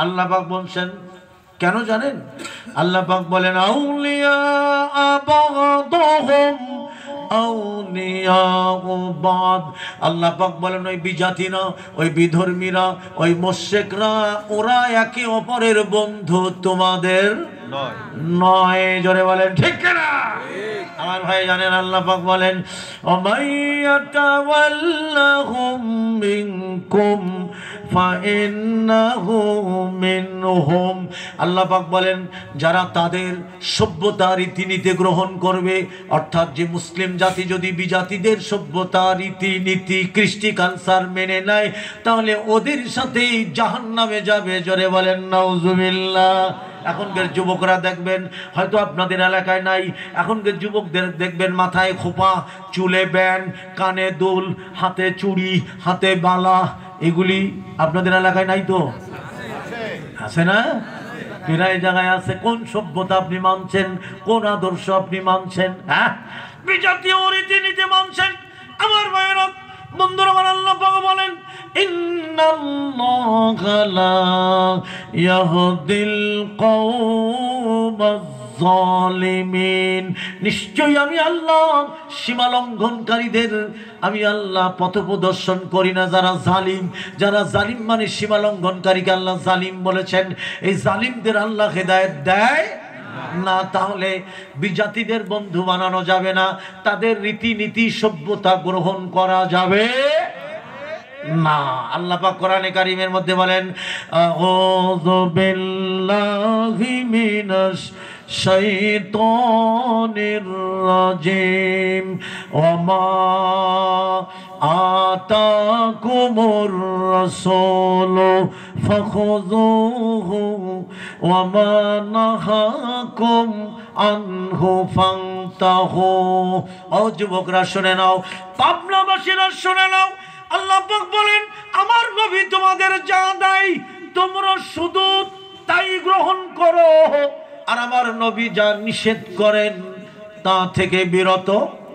আল্লাহ পাক বলছেন, কেন জানেন? আল্লাহ পাক বলেন, আউলিয়া বাগদুহুম আউলিয়াউ বাদ। আল্লাহ পাক বলেন ওই বিজাতিরা, ওই বিধর্মীরা, ওই মুশরিকরা ওরা একে অপরের বন্ধু তোমাদের নয়। জোরে বলেন ঠিক কিনা? আমার ভাই জানেন আল্লাহ পাক বলেন ওমাইয়াতাওয়াল্লাহুম মিনকুম ফাইন্নাহু মিনহুম। আল্লাহ পাক বলেন যারা তাদের সভ্যতা রীতিনীতি গ্রহণ করবে, অর্থাৎ যে মুসলিম জাতি যদি বিজাতিদের সভ্যতা রীতিনীতি কৃষ্টি কালচার মেনে নেয় তাহলে ওদের সাথেই জাহান্নামে যাবে। জোরে বলেন নাউজুবিল্লাহ। এখনকার যুবকরা দেখবেন, হয়তো আপনাদের এলাকায় নাই, এখনকার যুবকদের দেখবেন মাথায় খোপা, চুলে ব্যান্ড, কানে দুল, হাতে চুড়ি, হাতে বালা, এগুলি আপনাদের এলাকায় নাই তো? আছে না? প্রায় জায়গায় আছে। কোন সভ্যতা আপনি মানছেন? কোন আদর্শ আপনি মানছেন? হ্যাঁ, বিজাতীয় রীতিনীতি মানছেন। আমার ভাইয়েরা, বন্ধুরা আমার, আল্লাহ পাক বলেন ইন্নাল্লাহা লা ইয়াহদিল কওমাজ জালিমিন। নিশ্চয়ই আমি আল্লাহ সীমা লঙ্ঘনকারীদের আমি আল্লাহ পথ প্রদর্শন করি না। যারা জালিম, যারা জালিম মানে সীমা লঙ্ঘনকারীকে আল্লাহ জালিম বলেছেন। এই জালিমদের আল্লাহ হেদায়েত দেয় না। তাহলে বিজাতিদের বন্ধু বানানো যাবে না, তাদের রীতিনীতি সভ্যতা গ্রহণ করা যাবে না। আল্লাহ পাক কোরআনে কারীমের মধ্যে বলেন আউযু বিল্লাহি মিনাশ শাইতানির রাজিম ওয়া মা আতাকুমুর রাসূলু ফাখুযুহু ওয়া মা নাহাকুম আনহু ফান্তাহু। ও যুবকরা শুনে নাও, পাবনাবাসীরা শুনে নাও, আল্লাহ পাক বলেন আমার নবী তোমাদের যা দেয় তোমরা শুধু তাই গ্রহণ করো, আর আমার নবী যা নিষেধ করেন তা থেকে বিরত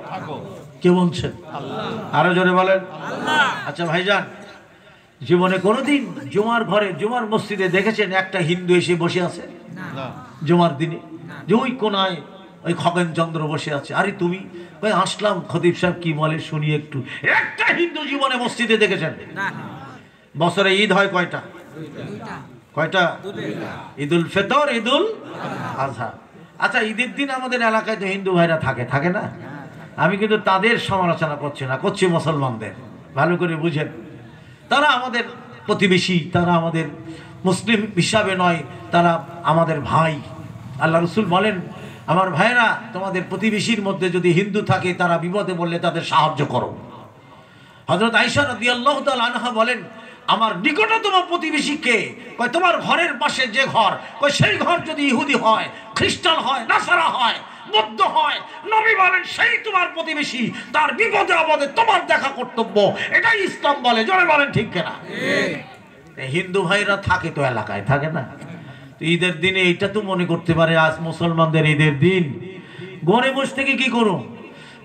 থাকো। কে বলছেন? আল্লাহ। আরো জোরে বলেন আল্লাহ। আচ্ছা ভাইজান, জীবনে কোনোদিন জুমার ঘরে, জুমার মসজিদে দেখেছেন একটা হিন্দু এসে বসে আছে? না। জুমার দিনে যে ওই কোনায় ওই খগেন চন্দ্র বসে আছে, আরে তুমি ভাই আসলাম, খতিব সাহেব কি বলে শুনি একটু। একটা হিন্দু জীবনে মসজিদে দেখেছেন? বছরে ঈদ হয় কয়টা? কয়টা? ঈদুল ফিতর, ঈদুল আজহা। আচ্ছা, ঈদের দিন আমাদের এলাকায় তো হিন্দু ভাইরা থাকে, থাকে না? আমি কিন্তু তাদের সমালোচনা করছি না, করছি মুসলমানদের। ভালো করে বুঝেন, তারা আমাদের প্রতিবেশী, তারা আমাদের মুসলিম হিসাবে নয়, তারা আমাদের ভাই। আল্লাহ রাসূল বলেন আমার ভাইরা, তোমাদের প্রতিবেশীর মধ্যে যদি হিন্দু থাকে তারা বিপদে বললে তাদের সাহায্য করো। হযরত আয়েশা রাদিয়াল্লাহু তাআলা আনহা বলেন আমার নিকটতম প্রতিবেশী কে? কয় তোমার ঘরের পাশে যে ঘর, কয় সেই ঘর যদি ইহুদি হয়, খ্রিস্টান হয়, নাসারা হয়, বৌদ্ধ হয়, নবী বলেন সেই তোমার প্রতিবেশী, তার বিপদে আপদে তোমার দেখা কর্তব্য। এটাই ইসলাম বলে। জোরে বলেন ঠিক কিনা? হিন্দু ভাইরা থাকে তো এলাকায়, থাকে না? ঈদের দিনে এইটা তো মনে করতে পারে আজ মুসলমানদের ঈদের দিন, ঘরে বসে থেকে কি করুন?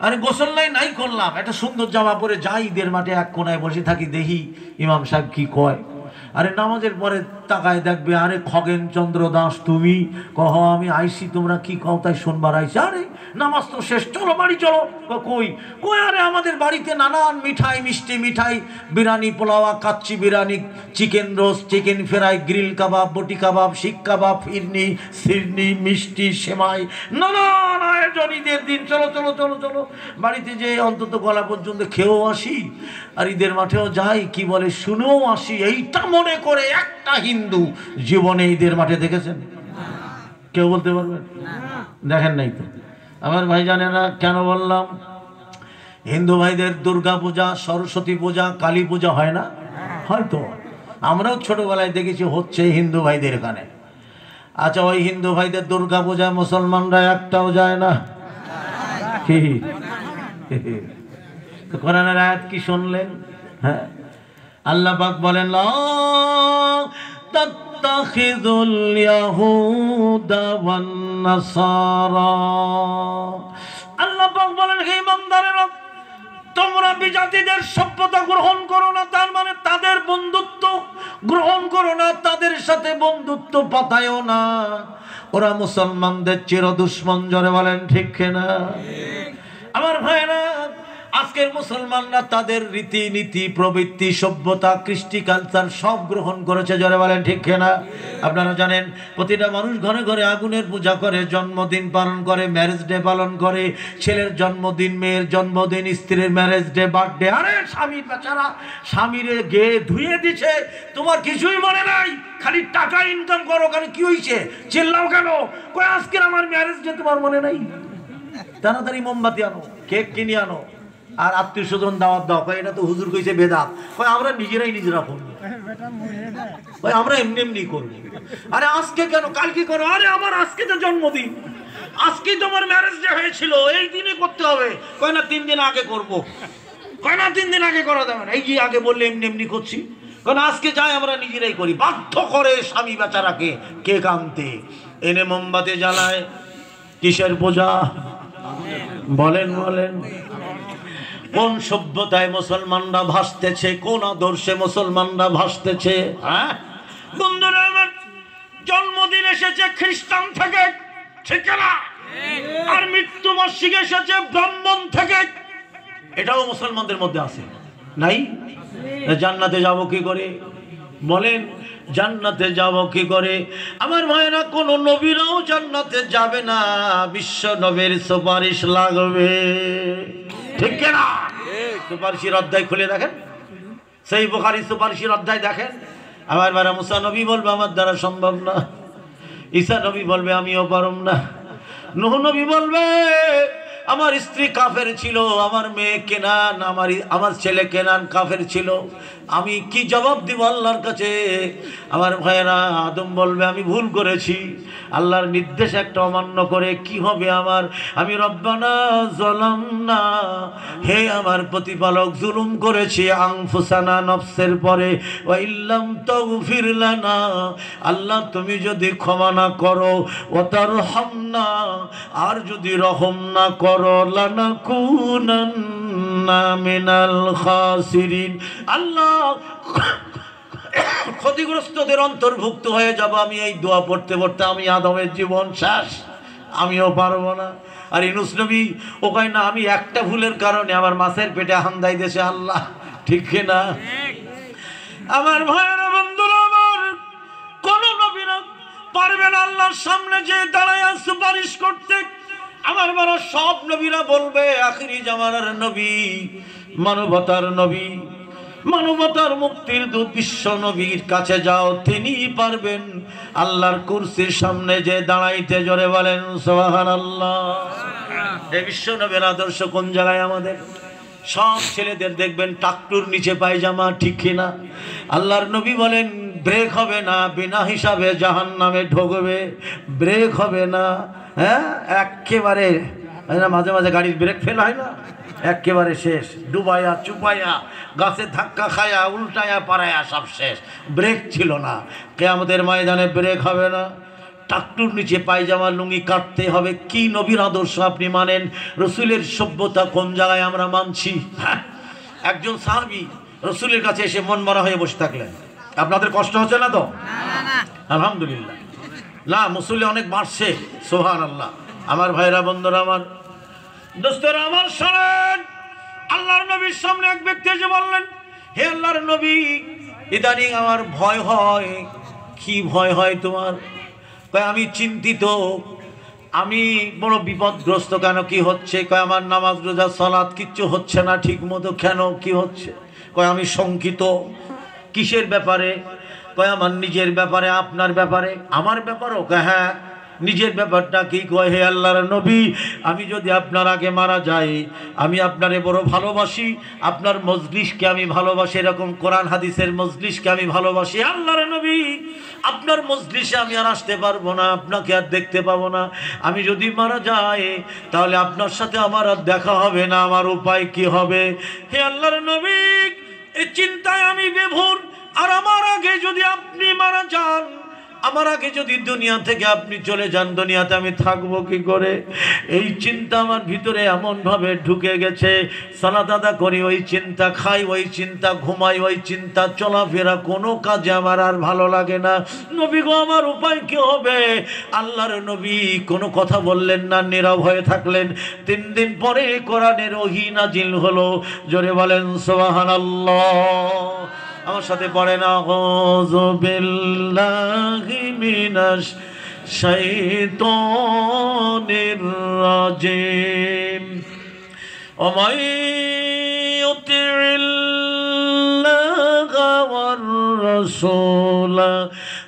আরে গোসল নাই করলাম, একটা সুন্দর জামা পরে যাই ঈদের মাঠে এক কোনায় বসে থাকি, দেখি ইমাম সাহেব কি কয়। আরে নামাজের পরে তাকায় দেখবে, আরে খগেন চন্দ্র দাস তুমি? কহ আমি আইসি, তোমরা কি কও তাই শুনবার আইসি। আরে নামাজ তো শেষ, চলো বাড়ি চলো। কই কই? আরে আমাদের বাড়িতে নানান মিঠাই, মিষ্টি মিঠাই, বিরিয়ানি, পোলাওয়া, কাচ্চি biryani, chicken roast, chicken fry, grill kebab, boti kebab, শিক কাবাব, ফিরনি, সিরনি, মিষ্টি, সেমাই, নানান আয়োজন ঈদের দিন। চলো চলো চলো চলো বাড়িতে যে অন্তত গলা পর্যন্ত খেয়েও আসি, আর ঈদের মাঠেও যাই, কি বলে শুনেও আসি। এইটা মনে করে একটা হিন্দু জীবনে ঈদের মাঠে দেখেছেন? কেউ বলতে পারবেন? দেখেন নাই তো। আমার ভাই জানে না কেন বললাম? হিন্দু ভাইদের দুর্গা পূজা, সরস্বতী পূজা, কালী পূজা হয় না? হয়তো আমরাও ছোটবেলায় দেখেছি হচ্ছে হিন্দু ভাইদের এখানে। আচ্ছা, ওই হিন্দু ভাইদের দুর্গা পূজা মুসলমানরা একটাও যায় না? কি কোরআনের আয়াত কি শুনলেন? হ্যাঁ, আল্লাহ পাক বলেন লা তাত্তাখিযুল ইয়াহুদা ওয়ান নাসারা। আল্লাহ পাক বলেন হে ইমানদারেরা, তোমরা বিজাতিদের সভ্যতা গ্রহণ করো না, তার মানে তাদের বন্ধুত্ব গ্রহণ করো না, তাদের সাথে বন্ধুত্ব পাতায়ও না। ওরা মুসলমানদের চির দুশ্মন। জোরে বলেন ঠিক কিনা? আমার ভাইরা, আজকের মুসলমানরা তাদের রীতিনীতি, প্রবৃত্তি, সভ্যতা, কৃষ্টি, কালচার সব গ্রহণ করেছে। জোরে বলেন ঠিক কিনা? আপনারা জানেন প্রতিটা মানুষ ঘরে ঘরে আগুনের পূজা করে, জন্মদিন পালন করে, ম্যারেজ ডে পালন করে, ছেলের জন্মদিন, মেয়ের জন্মদিন, স্ত্রীর ম্যারেজ ডে, বার্থডে। আরে স্বামীর বেচারা স্বামীরে গে ধুয়ে দিছে, তোমার কিছুই মনে নাই, খালি টাকা ইনকাম করো। কেন কি হয়েছে, চিল্লাও কেন? কই আজকে আমার ম্যারেজ ডে তোমার মনে নাই? তাড়াতাড়ি মোমবাতি আনো, কেক কিনে আনো, আর আত্মীয় স্বজন দাওয়াত দাও। কয় এটা তো হুজুর কইছে বেদাত। কয় আমরা নিজেরা করবো, কয় আমরা এমনি এমনি করবো। আরে আজকে কেন, কালকে করো। আরে আমার আজকে তো জন্মদিন, আজকে তোমার ম্যারেজ ডে হয়েছিল, এই দিনে করতে হবে। কয় না 3 দিন আগে করবো। কয় না 3 দিন আগে করা যাবে না, এই যে আগে বললে এমনি এমনি করছি। কারণ আজকে যাই আমরা নিজেরাই করি। বাধ্য করে স্বামী বেচারাকে কেক আনতে, এনে মোমবাতি জ্বালায়। কিসের পূজা? বলেন বলেন। কোন সভ্যতায় মুসলমানরা ভাসতেছে, কোন আদর্শে মুসলমানরা ভাসতেছে? হ্যাঁ বন্ধুরা আমার, জন্মদিন এসেছে খ্রিস্টান থেকে, ঠিক না? আর মৃত্যু বার্ষিকী এসেছে ব্রাহ্মণ থেকে। এটাও মুসলমানদের মধ্যে আছে, নাই? জান্নাতে যাব কি করে? বলেন, জান্নাতে যাব কি করে? আমার ভাইরা, কোন নবীরাও জান্নাতে যাবে না, বিশ্ব নবীর সুপারিশ লাগবে, ঠিক না? সুপারিশের অধ্যায় খুলে দেখেন, সেই বুখারী সুপারিশের অধ্যায় দেখেন। আমার ভাইরা, মুসা নবী বলবে আমার দ্বারা সম্ভব না, ঈসা নবী বলবে আমিও পারব না, নূহ নবী বলবে আমার স্ত্রী কাফের ছিল, আমার মেয়ে কেনান, আমার ছেলে কেনান কাফের ছিল, আমি কি জবাব দিব আল্লাহর কাছে? আমার ভাইয়েরা, আদম বলবে আমি ভুল করেছি, আল্লাহর নির্দেশ একটা অমান্য করে কি হবে আমার? আমি রব্বানা যালামনা, হে আমার প্রতিপালক, জুলুম করেছি, আনফুসানা, নফসের পরে, ওয়া ইল্লাম তাগফির লানা, আল্লাহ তুমি যদি ক্ষমা না করো, ওয়া তারহামনা, আর যদি রহম না করো, লানাকুনান্না মিনাল খাসিরিন, আল্লাহ ক্ষতিগ্রস্তদের অন্তর্ভুক্ত হয়ে যাব। আমি এই দোয়া পড়তে পড়তে আমি আদমের জীবন শেষ, আমিও পারবো না। আর ইউনূস নবী ও কয় না, আমি একটা ভুলের কারণে আমার মাছের পেটে হান্দাই দেশে আল্লাহ, ঠিক না? আমার ভাইয়েরা, বন্ধুরা আমার, কোন নবীরা পারবে না আল্লাহর সামনে যে দাঁড়ায় সুপারিশ করতে। আমার বড় সব নবীরা বলবে আখিরি জামানার নবী, মানবতার নবী, মানবতার মুক্তির দূত বিশ্ব নবীর কাছে যাও, তিনিই পারবেন আল্লাহর কুরসির সামনে যে দাঁড়াইতে। জোরে বলেন সুবহানাল্লাহ। এই বিশ্ব নবীর আদর্শ কোন জায়গায় আমাদের? সব ছেলেদের দেখবেন টাকটুর নিচে পায়জামা, ঠিক কিনা? আল্লাহর নবী বলেন ব্রেক হবে না, বিনা হিসাবে জাহান্নামে ঢুকবে, ব্রেক হবে না। হ্যাঁ, একেবারে মাঝে মাঝে গাড়ির ব্রেক ফেল হয় না, একেবারে শেষ, ডুবাইয়া চুপাইয়া, গাছে ধাক্কা খায়া, উল্টায়া পাড়ায়া, সব শেষ, ব্রেক ছিল না। কিয়ামতের ময়দানে ব্রেক হবে না, টাকটুর নিচে পায়জামা লুঙ্গি কাটতে হবে। কি নবীর আদর্শ আপনি মানেন? রসুলের সভ্যতা কোন জায়গায় আমরা মানছি? হ্যাঁ, একজন সাহাবী রসুলের কাছে এসে মন মরা হয়ে বসে থাকলেন। আপনাদের কষ্ট হচ্ছে না তো? আলহামদুলিল্লাহ, না মুসল্লি অনেক বাড়ছে, সুবহানাল্লাহ। আমার ভাইরা, বন্ধুরা আমার, দোস্তরা আমার, শোনেন, আল্লাহর নবীর সামনে এক ব্যক্তি এসে বললেন, হে আল্লাহর নবী, ইদানিং আমার ভয় হয়। কি ভয় হয় তোমার? কয় আমি চিন্তিত, আমি বড় বিপদগ্রস্ত। কেন, কি হচ্ছে? কয় আমার নামাজ রোজা সালাত কিচ্ছু হচ্ছে না ঠিক মতো। কেন, কি হচ্ছে? কয় আমি শঙ্কিত। কিসের ব্যাপারে? কয় আমার নিজের ব্যাপারে। আপনার ব্যাপারে? আমার ব্যাপারও? কয় হ্যাঁ। নিজের ব্যাপারটা কি? কয় হে আল্লাহর নবী, আমি যদি আপনার আগে মারা যাই, আমি আপনারে বড় ভালোবাসি, আপনার মজলিসকে আমি ভালোবাসি, এরকম কোরআন হাদিসের মজলিসকে আমি ভালোবাসি। আল্লাহর নবী, আপনার মজলিসে আমি আর আসতে পারবো না, আপনাকে আর দেখতে পাবো না। আমি যদি মারা যাই তাহলে আপনার সাথে আমার আর দেখা হবে না, আমার উপায় কি হবে? হে আল্লাহর নবী, এই চিন্তায় আমি বিভোর। আর আমার আগে যদি আপনি মারা যান আমার আগে যদি দুনিয়া থেকে আপনি চলে যান, দুনিয়াতে আমি থাকবো কি করে? এই চিন্তা আমার ভিতরে এমনভাবে ঢুকে গেছে, সালাত আদায় করি ওই চিন্তা, খাই ওই চিন্তা, ঘুমাই ওই চিন্তা, চলাফেরা কোনো কাজে আমার আর ভালো লাগে না। নবী গো, আমার উপায় কি হবে? আল্লাহর নবী কোনো কথা বললেন না, নীরব হয়ে থাকলেন। 3 দিন পরে কোরআনের ওহী নাজিল হলো। জোরে বলেন সুবহানাল্লাহ। আমার সাথে পড়ে না, আউযু বিল্লাহি মিনাশ শাইতানির রাজিম। ওমাই ইউতি'িল্লাহা ওয়ার রাসূলা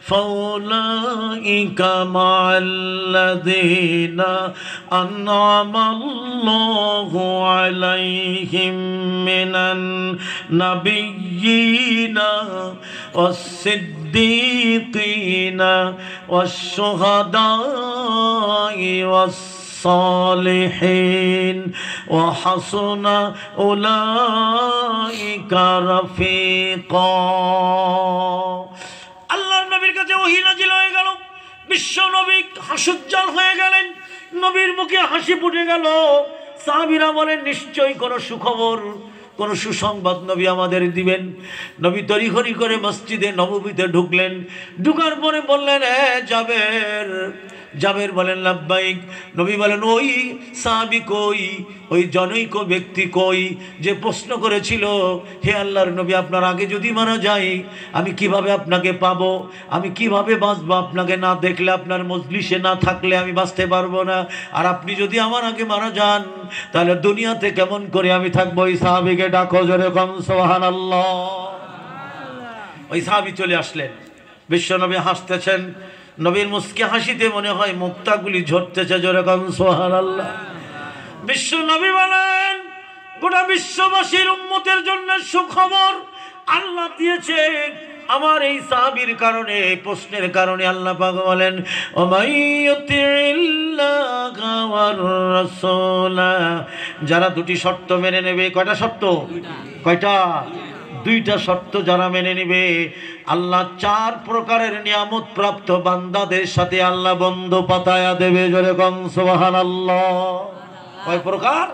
ফাউলাইকা মা'আল্লাযীনা আন'আমাল্লাহু আলাইহিম মিনান নাবিয়্যিনা ওয়াস-সিদ্দীকিনা ওয়াশ-শুহাদা'i ওয়াস-সালিহিন ওয়া হাসুনা উলাইকা রাফিকা। আল্লাহর নবীর কাছে ওহী নাজিল হয়ে গেল। বিশ্ব নবী হাস্যোজ্জ্বল হয়ে গেলেন, নবীর মুখে হাসি ফুটে গেল। সাহাবীরা বলেন, নিশ্চয়ই কোনো সুখবর, কোনো সুসংবাদ নবী আমাদের দিবেন। নবী তড়িঘড়ি করে মসজিদে নববীতে ঢুকলেন। ঢুকার পরে বললেন, জাবের। জাবের বলেন, লাব্বাইক। নবী বলেন, ওই সাহাবী কই, ওই জনৈক ব্যক্তি কই যে প্রশ্ন করেছিল, হে আল্লাহর নবী, আপনার আগে যদি মারা যাই আমি কিভাবে আপনাকে পাবো? আমি কিভাবে বাঁচবো? আপনাকে না দেখলে, আপনার মজলিসে না থাকলে আমি বাঁচতে পারবো না। আর আপনি যদি আমার আগে মারা যান তাহলে দুনিয়াতে কেমন করে আমি থাকবো? ওই সাহাবীকে ডাকো, জোরে কম সুবহানাল্লাহ। ওই সাহাবী চলে আসলেন। বিশ্বনবী হাসতেছেন, নবীর মুস্কি হাসিতে মনে হয় মুক্তাগুলি ঝরতেছে, জোরে কম সুবহানাল্লাহ। বিশ্ব নবী বলেন, গোটা বিশ্ববাসীর উম্মতের জন্য সুখবর আল্লাহ দিয়েছে আমার এই সাহাবীর কারণে, এই প্রশ্নের কারণে। আল্লাহ পাক বলেন, ওমাইয়ুতিল্লাহা ওয়ার রাসূলা, যারা দুটি শর্ত মেনে নেবে। কয়টা শর্ত? কয়টা? 2টা শর্ত যারা মেনে নেবে, আল্লাহ 4 প্রকারের নিয়ামত প্রাপ্ত বান্দাদের সাথে আল্লাহ বন্ধু পাতায়া দেবে, জোরে কম সুবহানাল্লাহ। কয় প্রকার?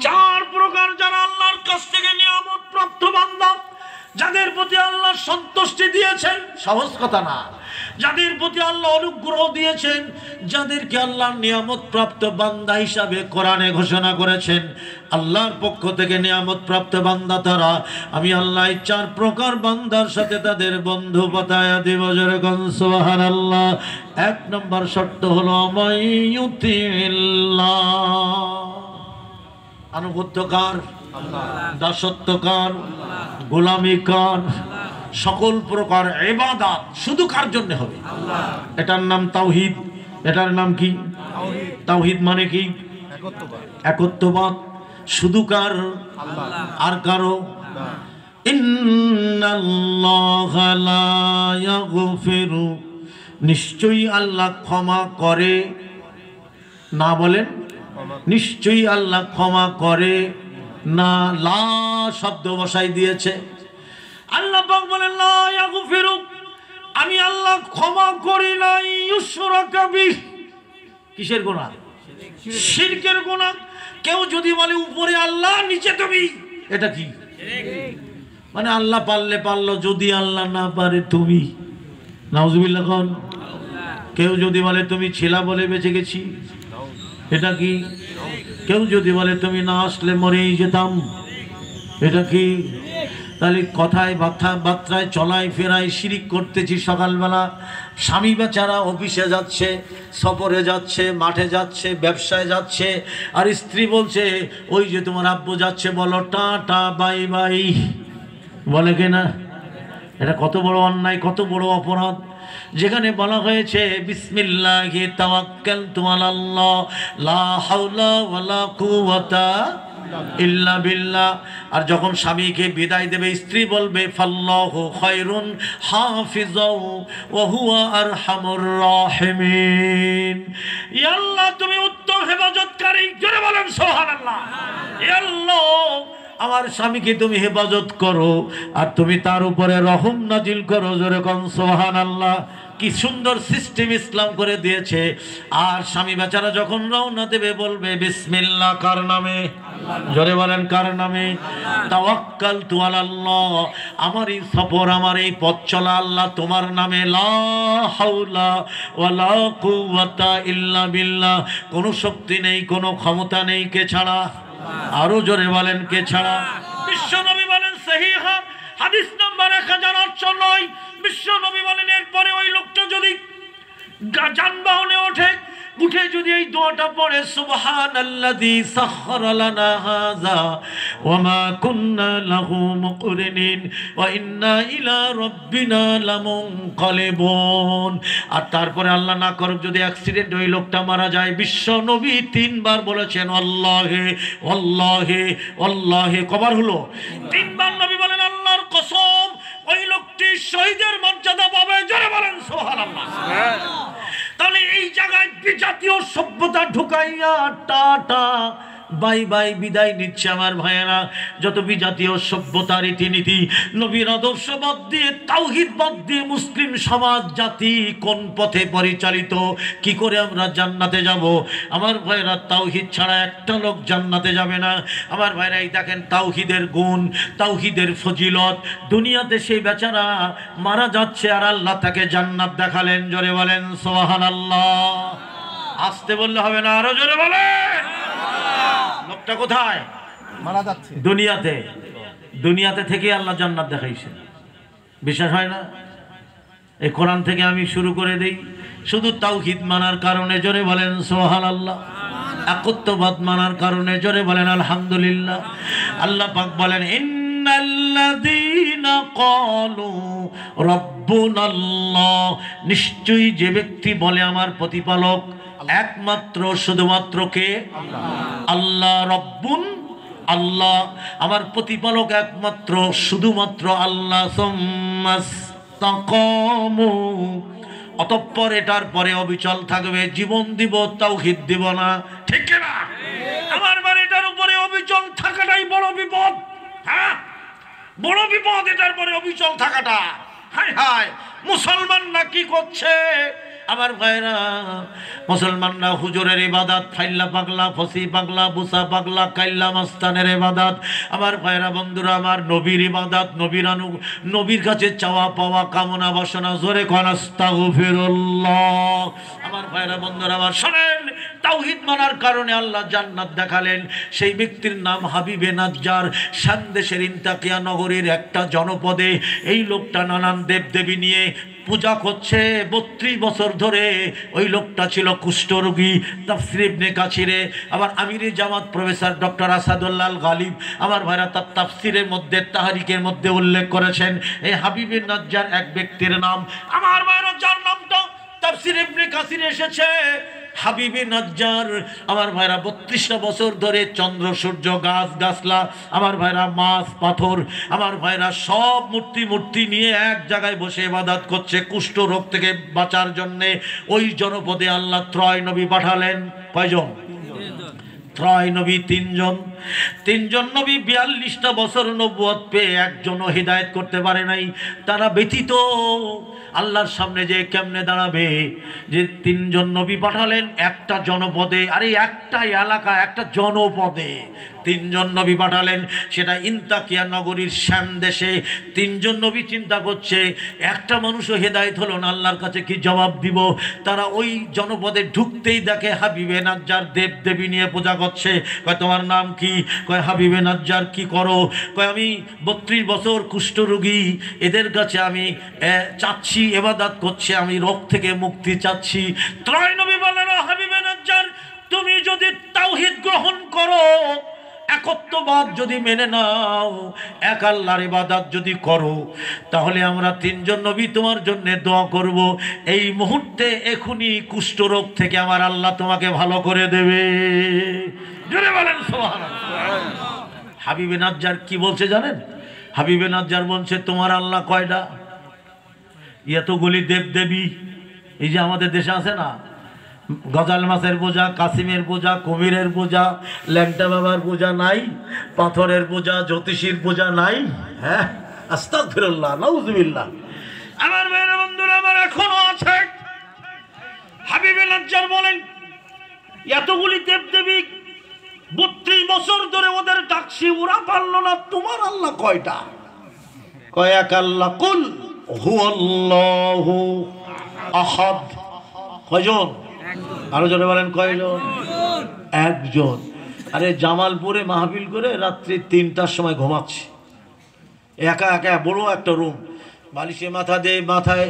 4 প্রকার। যারা আল্লাহর কাছ থেকে নিয়ামত প্রাপ্ত বান্দা, যাদের প্রতি আল্লাহ সন্তুষ্টি দিয়েছেন, সহজ কথা না, যাদের প্রতি আল্লাহ অনুগ্রহ দিয়েছেন, যাদেরকে আল্লাহ নিয়ামত প্রাপ্ত বান্দা হিসাবে কোরআনে ঘোষণা করেছেন, আল্লাহর পক্ষ থেকে নিয়ামত প্রাপ্ত বান্দা তারা। আমি আল্লাহ 4 প্রকার বান্দার সাথে তাদের বন্ধু পাতায়া দেব, জোরে কোন সুবহানাল্লাহ। 1 নম্বর শর্ত হলো মাইয়ুতিল্লাহ, আনুগত্য কার? দাসত্ব কার? গোলামি কার? সকল প্রকার ইবাদত শুধু কার জন্য হবে? এটার নাম তাওহীদ। এটার নাম কি? তাওহীদ মানে কি? একত্ববাদ। শুধু কার? আর কারো? ইন্নাল্লাহা লা ইয়াগফিরু, নিশ্চয়ই আল্লাহ ক্ষমা করে না। বলেন, নিশ্চয়ই আল্লাহ ক্ষমা করে না। লা শব্দ বসাই দিয়েছে। আল্লাহ পাক বলেন, লা ইয়াগফিরু, আমি আল্লাহ ক্ষমা করি না। ইউশরাকা বিহি, কিসের গুনাহ? শিরকের গুনাহ। কেউ যদি বলে উপরে আল্লাহ নিচে তুমি, এটা কি? মানে আল্লাহ পারলে পারলো, যদি আল্লাহ না পারে তুমি। নাউজুবিল্লাহ। কোন? কেউ যদি বলে তুমি ছিলা বলে বেঁচে গেছি, এটা কি? কেউ যদি বলে তুমি না আসলে মরেই যেতাম, এটা কি? তাহলে কথায় বার্তায় চলায় ফেরায় শিরিক করতেছি। সকালবেলা স্বামী বেচারা অফিসে যাচ্ছে, সফরে যাচ্ছে, মাঠে যাচ্ছে, ব্যবসায় যাচ্ছে, আর স্ত্রী বলছে ওই যে তোমার আব্বু যাচ্ছে, বলো টাটা বাই বাই, বলে কিনা? এটা কত বড় অন্যায়, কত বড় অপরাধ। যেখানে বলা হয়েছে বিসমিল্লাহি তাওয়াক্কালতু আলাল্লাহ লা হাওলা ওয়ালা কুওয়াতা ইল্লা বিল্লাহ। আর যখন স্বামীকে বিদায় দেবে, স্ত্রী বলবে ফাল্লাহু খায়রুন হাফিজাও ওয়া হুয়া আরহামুর রাহিমিন। ইয়া আল্লাহ, তুমি উত্তম হেফাজতকারী। জোরে বলেন সুবহানাল্লাহ। ইয়া আল্লাহ, আমার স্বামীকে তুমি হেফাজত করো আর তুমি তার উপরে রহম নাজিল করো। জোরে কোন সুবহানাল্লাহ। কি সুন্দর সিস্টেম ইসলাম করে দিয়েছে। আর স্বামী বেচারা যখন রওনা দেবে বলবে বিসমিল্লাহ, কার নামে? জোরে বলেন কার নামে? তাওয়াক্কালতু আলাল্লাহ, আমার এই সফর, আমার এই পথ চলা আল্লাহ তোমার নামে। লা হাওলা ওয়ালা কুওয়াতা ইল্লা বিল্লাহ, কোনো শক্তি নেই, কোনো ক্ষমতা নেই কে ছাড়া? আরো জোরে বলেন কে ছাড়া? বিশ্বনবী বলেন সহিহ হাদিস নাম্বার 1008 বিশ্বনবী বলেন এরপরে ওই লোকটা যদি যানবাহনে উঠে যদি এই দোয়াটা পড়ে সুবহানাল্লাযী সাখখারা লানা হাযা ওয়া মা কুন্না লাহু মুকরিনিন ওয়া ইন্না ইলা রাব্বিনা লামুনকালিবুন, আর তারপরে আল্লাহ না করুক যদি অ্যাক্সিডেন্ট ওই লোকটা মারা যায়, বিশ্ব নবী 3 বার বলেছেন আল্লাহে আল্লাহে আল্লাহে। কবার হলো? 3 বার নবী বলেন আল্লাহর কসম ওই লোকটি শহীদের মর্যাদা পাবে। জোরে বলেন সুবহানাল্লাহ। তাহলে এই জায়গায় বিজাতীয় সভ্যতা ঢুকাইয়া টাটা বাই বাই বিদায় নিচ্ছে আমার ভাইয়েরা। যত বিজাতীয় সভ্যতা রীতিনীতি নবীর আদর্শ বাদ দিয়ে, তাওহীদ বাদ দিয়ে মুসলিম সমাজ জাতি কোন পথে পরিচালিত, কি করে আমরা জান্নাতে যাব? আমার ভাইয়েরা তাওহীদ ছাড়া একটা লোক জান্নাতে যাবে না। আমার ভাইয়েরা এই দেখেন তাওহীদের গুণ, তাওহীদের ফজিলত, দুনিয়াতে সেই বেচারা মারা যাচ্ছে আর আল্লাহ তাকে জান্নাত দেখালেন। জোরে বলেন সুবহানাল্লাহ। আসতে বললে হবে না, আরো জোরে বলেন। লোকটা কোথায়? মারা যাচ্ছে দুনিয়াতে। দুনিয়াতে থেকে আল্লাহ জান্নাত দেখাইছে। বিশ্বাস হয় না? এই কোরআন থেকে আমি শুরু করে দেই। শুধু তাওহীদ মানার কারণে জোরে বলেন সুবহানাল্লাহ, একত্ববাদ মানার কারণে জোরে বলেন আলহামদুলিল্লাহ। আল্লাহ পাক বলেন ইন্নাল্লাযীনা ক্বালু রাব্বুনাল্লাহ, নিশ্চয়ই যে ব্যক্তি বলে আমার প্রতিপালক একমাত্র শুধুমাত্র কে? আল্লাহ। রব্বুন আল্লাহ, আমার প্রতিপালক একমাত্র শুধুমাত্র আল্লাহ। সুম্মাস্তাকামু, অতঃপর এটার পরে অবিচল থাকবে। জীবন দিব, তাওহীদ দিব না, ঠিক না? আমার মানে এটার উপরে অবিচল থাকাটাই বড় বিপদ। হ্যাঁ, বড় বিপদ এটার পরে অবিচল থাকাটা। হায় হায়, মুসলমানরা কি করছে? আমার ভাইরা, মুসলমানরা হুজুরের ইবাদত, ফাইল্লা পাগলা, ফসি পাগলা, বুসা পাগলা, কাইল্লা মাস্তানের ইবাদত। আমার ভাইরা বন্ধুরা আমার, নবীর ইবাদত, নবীর কাছে চাওয়া পাওয়া কামনা বাসনা, জোরে কোন আস্তাগফিরুল্লাহ। আমার ভাইরা বন্ধুরা আমার শোনেন, তাওহীদ মানার কারণে আল্লাহ জান্নাত দেখালেন। সেই ব্যক্তির নাম হাবিবে নাজ্জার। শামদেশের ইন্তাকিয়া নগরীর একটা জনপদে এই লোকটা নানান দেবদেবী নিয়ে পূজা করছে 32 বছর ধরে। ওই লোকটা ছিল কুষ্ঠরোগী। তাফসীর ইবনে কাসিরে আবার আমিরে জামাত প্রফেসর ডক্টর আসাদুল্লাহ আল গালিব আমার ভাইরা তার তাফসীরের মধ্যে, তাহরিকের মধ্যে উল্লেখ করেছেন এই হাবিবে নাজ্জার এক ব্যক্তির নাম। আমার ভাইরা যার নামটা তাফসীর ইবনে কাসিরে এসেছে হাবিবে নাজ্জার। আমার ভাইরা 32টা বছর ধরে চন্দ্র সূর্য গাছ গাছলা, আমার ভাইরা মাছ পাথর, আমার ভাইরা সব মূর্তি নিয়ে এক জায়গায় বসে ইবাদত করছে কুষ্ঠ রোগ থেকে বাঁচার জন্যে। ওই জনপদে আল্লাহ ত্রয় নবী পাঠালেন। কয়জন? ত্রয় নবী 3 জন। 3 জন নবী 42টা বছর নবুয়ত পেয়ে একজনও হিদায়েত করতে পারে নাই। তারা ব্যতীত আল্লাহর সামনে যে কেমনে দাঁড়াবে? যে 3 জন নবী পাঠালেন একটা জনপদে, আরে একটা এলাকা, একটা জনপদে 3 জন নবী পাঠালেন, সেটা ইন্তাকিয়া নগরীর শ্যাম দেশে। 3 জন নবী চিন্তা করছে একটা মানুষও হেদায়েত হলো না, আল্লাহর কাছে কি জবাব দিব? তারা ওই জনপদে ঢুকতেই দেখে হাবিবে নাজ্জার দেবদেবী নিয়ে পূজা করছে। কয় তোমার নাম কি? কয় হাবিবে নাজ্জার। কি করো? কয় আমি 32 বছর কুষ্ঠরোগী, এদের কাছে আমি চাচ্ছি, ইবাদত করছি, আমি রোগ থেকে মুক্তি চাচ্ছি। ত্রয় নবী বলেন হাবিবে নাজ্জার, তুমি যদি তাওহীদ গ্রহণ করো, একত্ববাদ যদি মেনে নাও, এক আল্লাহর ইবাদত যদি করো, তাহলে আমরা 3 জন নবী তোমার জন্য দোয়া করব। এই মুহূর্তে এখনই কুষ্ঠরোগ থেকে আমার আল্লাহ তোমাকে ভালো করে দেবে। জোরে বলেন সুবহানাল্লাহ। হাবিবে নাজ্জার কি বলছে জানেন? হাবিবে নাজ্জার বলছে তোমার আল্লাহ কয়টা? এতগুলি দেবদেবী এই যে আমাদের দেশে আছে না, গজাল মাছের পূজা, কাসিমের পূজা, কুমিরের পূজা, ল্যাংটা বাবার পূজা নাই, পাথরের পূজা, জ্যোতিষীর পূজা নাই। হ্যাঁ, আস্তাগফিরুল্লাহ, নাউযুবিল্লাহ। আমার ভাইরা বন্ধুরা আমার এখনো আছে। হাবিবে নাজ্জার বলেন, এতগুলি দেবদেবী 32 বছর ধরে ওদের ডাকছি, ওরা পারল না, তোমার আল্লাহ কয়টা? কয়েক আল্লাহ। কুল হুয়াল্লাহু আহাদ। কয়জন? আরো জোরে বলেন, কয়জন? একজন। আরে জামালপুরে মাহফিল করে রাত্রি 3টার সময় ঘুমাচ্ছি, একা একা, বড় একটা রুম, বালিশে মাথা দে, মাথায়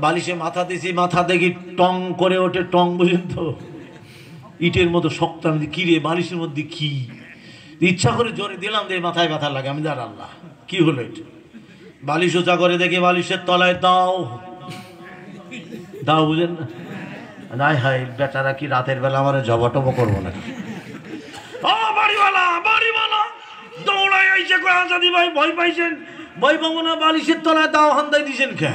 বালিশে মাথা দিছি, মাথা দেখি টং করে ওঠে। টং বুঝেন তো, ইটের মতো শক্ত। আমি কি রে, বালিশের মধ্যে কি? ইচ্ছা করে জোরে দিলাম, দিয়ে মাথায় ব্যথা লাগে। আমি জানি আল্লাহ কি হলো এটা। বালিশ উঁচা করে দেখি বালিশের তলায় দাও দাও, বুঝেন না? নাই হাই বেচারা কি রাতের বেলা আমার জবাটবো করবো নাকি? ও বাড়িওয়ালা, বাড়িওয়ালা দৌড়াই আইছে, কই আজাদি ভাই ভয় পাইছেন? ভয় পাবো না, বালিশের তলায় দাও হান্দাই দিছেন কে?